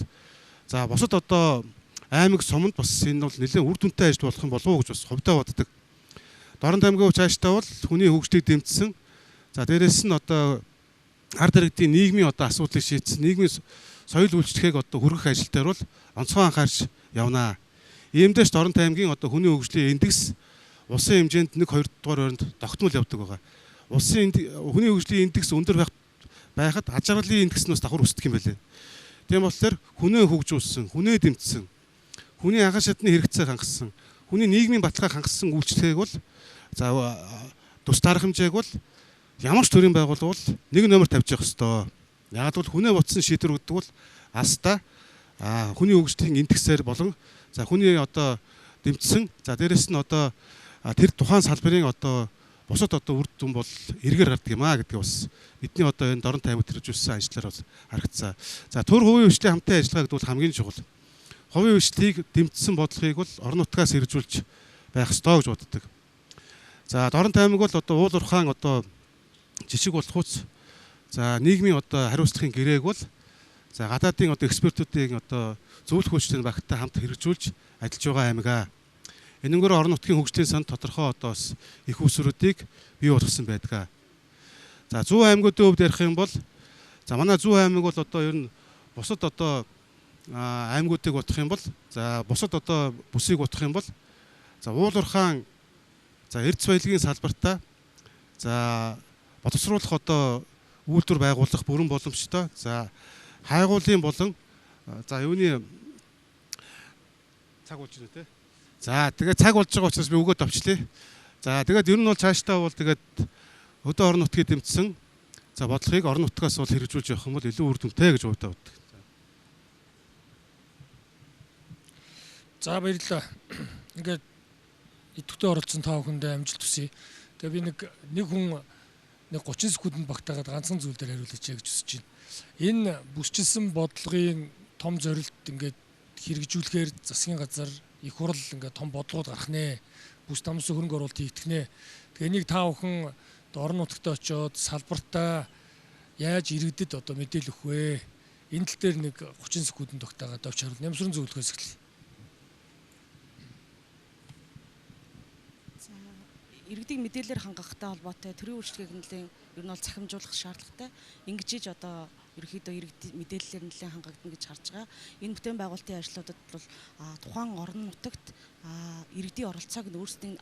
за бусад одоо аймаг суманд бас энэ бол нэлээд үр дүнтэй ажил болох юм болов уу гэж бас хувьдаа боддог. Дорнот аймгийн цаашдаа бол хүний хөгжлийг дэмжсэн. За дээрэс нь одоо ард иргэдийн нийгмийн одоо асуудлыг шийдсэн, нийгмийн соёл үйлчлэгийг одоо хүргэх ажил дээр бол онцгой анхаарч явнаа. Иймдээс Дорнот аймгийн одоо хүний хөгжлийн индекс улсын хэмжээнд 1-2 дугаар байранд тогтмол явдаг байгаа. Улсын хүний хөгжлийн индекс өндөр байхад аж аргалын индекс нь бас давхар өсдөг юм байлээ. Тийм болохоор хүнээ хөгжүүлсэн, хүнээ дэмжсэн, хүний агаан шатны хэрэгцээг хангасан, хүний нийгмийн баталгааг хангасан үйлчлэгийг бол за тус дарга хэмжээг бол ямар ч төрлийн байгууллага бол 1 номер тавьж явах ёстой. Яг бол хүнээ ботсон шийдвэр өгдөг бол аста хүний хөгжлийн индексээр болон за хүний одоо дэмжсэн, за дээрэс нь одоо тэр тухайн салбарын одоо бусад одоо үр дүн бол эргээр гардаг юм гэдгийг бас бидний одоо энэ Дорнот аймагт хэрэгжүүлсэн ажлаар бол харагдсан. За төр хувийн хөгжлийн хамтын ажиллагаа гэдэг бол хамгийн чухал. Хувийн хөгжлийг дэмжсэн бодлогыг бол орон нутгаас хэрэгжүүлж байх ёстой гэж боддог. За Дорнот аймаг бол одоо уул уурхаан одоо жишг болох уус за нийгмийн одоо хариуцлагын гэрээг бол за гадаадын одоо экспертүүдийн одоо зөвлөх хүчтэй багтаа хамт хэрэгжүүлж ажиллаж байгаа аймаг. Энэгээр орон нутгийн хөгжлийн санд тодорхой одоо их усруудыг бий болгосон байдаг. За зүүн аймагуудын хувьд ярих юм бол за манай зүүн аймаг бол одоо ер нь бусад одоо аймагуудыг бодох юм бол за бусад одоо бүсийг бодох юм бол за уул уурхаан за эрдэс баялагын салбартаа за боловсруулах одоо үйлдвэр байгуулах бүрэн боломжтой. За хайгуулын болон за юуны цаг болж байна те. За тэгээд цаг болж байгаа учраас би өгөөд авчлаа. За тэгээд ер нь бол цаашдаа бол тэгээд өдөө орон нутгийг дэмжсэн за бодлогыг орон нутгаас бол хэрэгжүүлж явах юм бол илүү үр дүнтэй гэж боддог. За баярлалаа. Ингээд идэвхтэй оролцсон та бүхэндээ амжилт хүсье. Тэгээ би нэг хүн 30 секундэд багтаагаад ганцхан зүйл дээр хариулъя гэж хүсэж байна. Энэ бүсчилсэн бодлогын том зорилт ингээд хэрэгжүүлэхээр засгийн газар их хурл ингээд том бодлогод гарах нэ. Бүс тамсын хөрөнгө оруулалт хийгдэх нэ. Тэгээ энийг та бүхэн орон нутагт очиод салбартаа яаж иргэдэд одоо мэдээлэл өгөх вэ? Энэ тал дээр нэг 30 секундэд тогтаагаад авч харуул. Нямсрын зөвлөхөөс эхэллээ. Иргэдийн мэдээлэлээр хангахтай холбоотой төрийн үйлчлэгийг нэлээд ер нь бол цахимжуулах шаардлагатай. Ингэж одоо ерөөхдөө иргэдийн мэдээллээр нэлээд хангагдана гэж харж байгаа. Энэ бүтээн байгуулалтын ажлуудад бол тухайн орон нутагт иргэдийн оролцоог нь өөрсдийн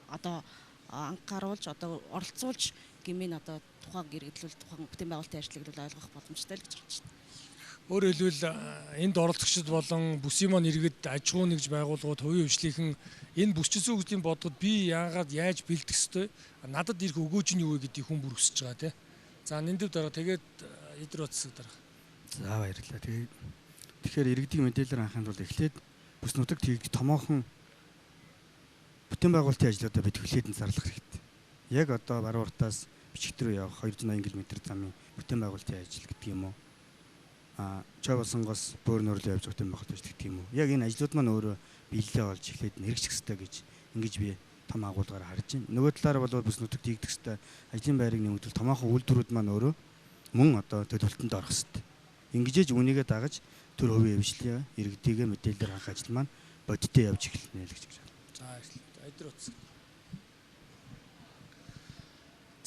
одоо анхааруулж одоо оролцуулж гэмээр одоо тухайн иргэдлүүл тухайн бүтээн байгуулалтын ажлыг бол ойлгох боломжтой л гэж харж байна. Өөрөөр хэлбэл энд оролцогчид болон бүсийн маань иргэд аж ахуй нэгж байгууллагууд хувийн хөгжлийнхэн энэ бүсчилсэн хөгжлийн бодлогод би яагаад яаж бэлдэх ёстой? Надад ирэх өгөөж нь юу вэ гэдгийг хүн бүр өсөж байгаа тий. За нэндв дараа тэгээд эдэр утсаг дараа. За баярлалаа. Тэгэхээр иргэдийн мэдээлэл анхаанд бол эхлээд бүс нутагт хийгдэх томоохон бүтээн байгуулалтын ажлуудаа бид хүлээдэн зарлах хэрэгтэй. Яг одоо баруун уртаас бичиг рүү явах 280 км замын бүтээн байгуулалтын ажил гэдэг юм уу? Чой болсонгоос бөөрнөрлөө явж бүтээн байгуулалт гэдэг юм уу? Яг энэ ажлууд маань өөрөө биелэлээ олж эхлээд хэрэгжих хэрэгтэй гэж ингэж би том агуулгаар харж байна. Нөгөө талаараа бол бүс нутагт хийгдэх хэрэгтэй ажлын байрыг нэмэгдүүл томоохон үйлдвэрүүд маань өөрөө мөн одоо төлөвлөлтөнд орох хэрэгтэй. Ингэжээж үнийгээ дагаж төр хувийн хвшлийн иргэдийгээ мэдээлэлээр хангах ажил маань бодиттой явж эхэлнэ л гэж байна. За эдэр утсаг.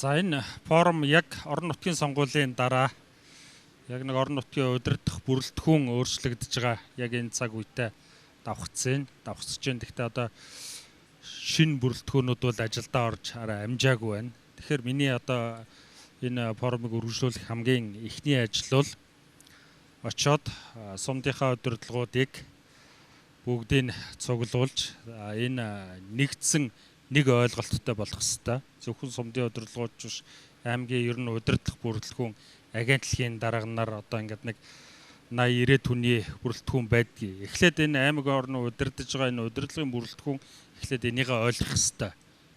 За энэ форум яг орон нутгийн сонгуулийн дараа яг нэг орон нутгийн удирдах бүрэлдэхүүн өөрчлөгдөж байгаа яг энэ цаг үедээ давхцсан. Давхцж байна. Гэхдээ одоо шинэ бүрэлдэхүүнүүд бол ажилдаа орж арай амжаагүй байна. Тэгэхээр миний одоо энэ форумыг үргэлжлүүлэх хамгийн эхний ажил бол очоод сумдынхаа удирдлагуудыг бүгдийг цуглуулж энэ нэгдсэн нэг ойлголттой болох хэвээр. Зөвхөн сумдын удирдлагууд биш аймгийн ер нь удирдлах бүрэлдэхүүн агентлагийн дарганаар одоо ингээд нэг 80-90 хүний бүрэлдэхүүн байдгийг. Эхлээд энэ аймаг орны удирдах байгаа энэ удирдлагын бүрэлдэхүүн эхлээд энийг ойлгох хэвээр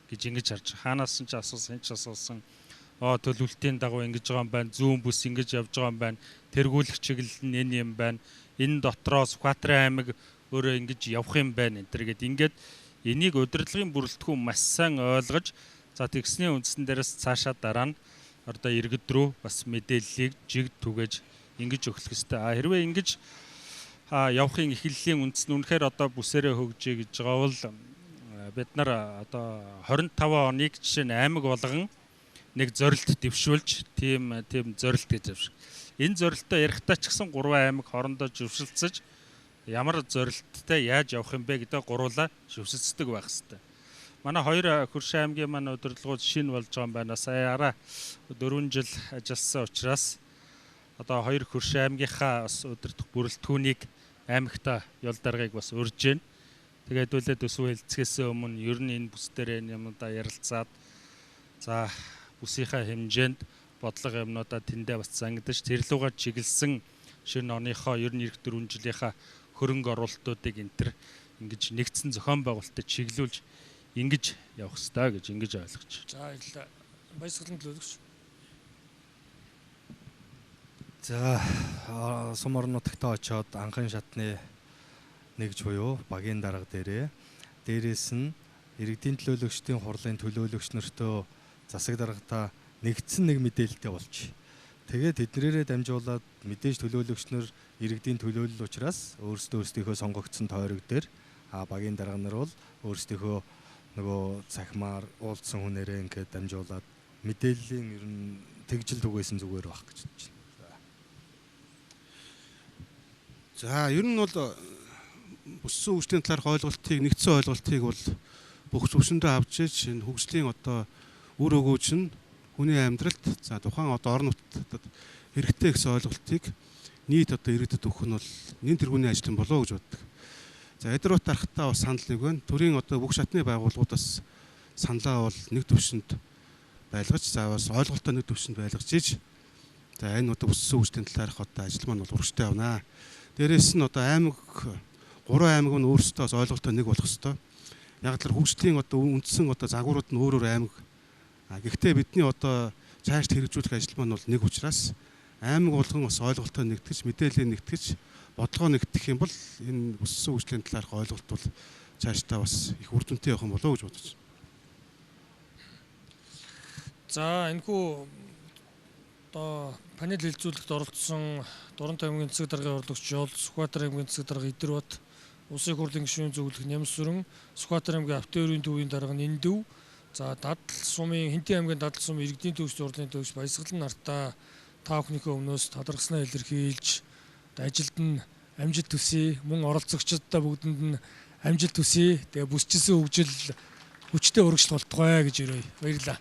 гэж ингэж харж. Хаанаас ч асуусан, энэ ч асуусан. Төлөвлөлтийн дагуу ингэж байгаа юм байна. Зүүн бүс ингэж явж байгаа юм байна. Тэргүүлэх чиглэл нь энэ юм байна. Энэ дотроо Сүхбаатарын аймаг өөрөө ингэж явах юм байна. Ингээд энийг удирдлагын бүрэлдэхүүн маш сайн ойлгож за тэгсний үндсэн дээрээс цаашаа дараа нь одоо иргэд рүү бас мэдээллийг жигд түгэж ингэж өгөх хэрэгтэй. Хэрвээ ингэж явахын эхлэлийн үндэс нь үнэхээр одоо бүсээрээ хөгжиж гэж байгаа бол бид нар одоо 25 оныг жишээ нь аймаг болгон нэг зорилт дэвшүүлж тийм зорилт гэж энэ зорилттой ярихдаа ч гэсэн 3 аймаг хоорондоо зөвшөлдсөж ямар зорилттой яаж явах юм бэ гэдэг гуруулаа шивсэлцдэг байх хэрэгтэй. Манай 2 Хөршийн аймгийн маань удирдлагууд шинэ болж байгаа юм байна. Саяараа 4 жил ажилласан учраас одоо 2 Хөршийн аймгийнхаа бас удирдах бүрэлдэхүүнийг аймагта ёл даргаыг бас урьж байна. Тэгээд хэдүүлээ төсвөө хэлцгээс өмнө ер нь энэ бүс дээр юмудаа ярилцаад за бүсийнхаа хэмжээнд бодлого юмнуудаа тэндээ бас зангидаж тэрлүүгээ чиглэсэн шинэ оныхоо ер нь эх 4 жилийнхаа хөрөнгө оруулалтуудыг энтер ингэж нэгдсэн зохион байгуулалтад чиглүүлж ингэж явах хэрэгтэй гэж ингэж ойлгож. За баярлалаа. Баясгалан төлөөлөгч. За сум орон нутагтаа очиод анхын шатны нэгж буюу багийн дарга дээрээс нь иргэдийн төлөөлөгчдийн хурлын төлөөлөгч нартөө засаг даргатаа нэгдсэн нэг мэдээлэлтэй болж. Тэгээд тэднэрээрээ дамжуулаад мэдээж төлөөлөгч нар иргэдийн төлөөлөл учраас өөрсдийнхөө сонгогдсон тойрог дээр багийн дарга нар бол өөрсдийнхөө нөгөө цахимаар уулзсан хүнээрээ ингээд дамжуулаад мэдээллийн ер нь тэгжил түгээсэн зүгээр байх гэж бодож байна. За ер нь бол бүссэн хөгжлийн талаарх ойлголтыг нэгдсэн ойлголтыг бол бүх зөвшөндөө авч иж энэ хөгжлийн одоо үр өгөөж нь хүний амьдралд за тухайн одоо орон нутгад хэрэгтэй гэсэн ойлголтыг нийт одоо иргэдэд өгөх нь бол нэн тэргүүний ажил болоо гэж боддог. За эдрүүт дарахтаа бас санал нэг байна. Төрийн одоо бүх шатны байгууллагуудаас саналаа бол нэг төвшөнд байлгаж за бас ойлголтоо нэг төвшөнд байлгаж иж за энэ одоо бүссэн хөгжлийн талаарх одоо ажил маань бол урагштай явна. Дээрээс нь одоо аймаг 3 аймаг нь өөрсдөө ойлголтоо нэг болох ёстой. Яг л хөгжлийн одоо үндсэн одоо загварууд нь өөр аймаг. Гэхдээ бидний одоо цаашд хэрэгжүүлэх ажил маань бол нэг учраас аймаг болгон бас ойлголтоо нэгтгэж мэдээлэл нэгтгэж бодлогоо нэгтгэх юм бол энэ бүссэн хөгжлийн талаарх ойлголт бол цаашдаа бас их үр дүнтэй явах юм болоо гэж бодож байна. За энэхүү одоо панел хэлцүүлэгт оролцсон Дурант аймгийн засаг даргын орлогч Жол, Сүхбаатар аймгийн засаг дарга Идэрбат, Улсын их хурлын гишүүн зөвлөх Нямсүрэн, Сүхбаатар аймгийн Автоөрийн төвийн дарга Ниндүв, за Дадал сумын Хинтэн аймгийн Дадал сумын иргэдийн төвч урлын төвч Баясгалан нартаа та бүхнийхээ өмнөөс талархснаа илэрхийлж ажилд нь амжилт төсөе, мөн оролцогчдод бүгдэнд нь амжилт төсөе. Тэгээ бүсчилсэн хөгжил хүчтэй урагшил болтугай гэж өрөөе. Баярлалаа.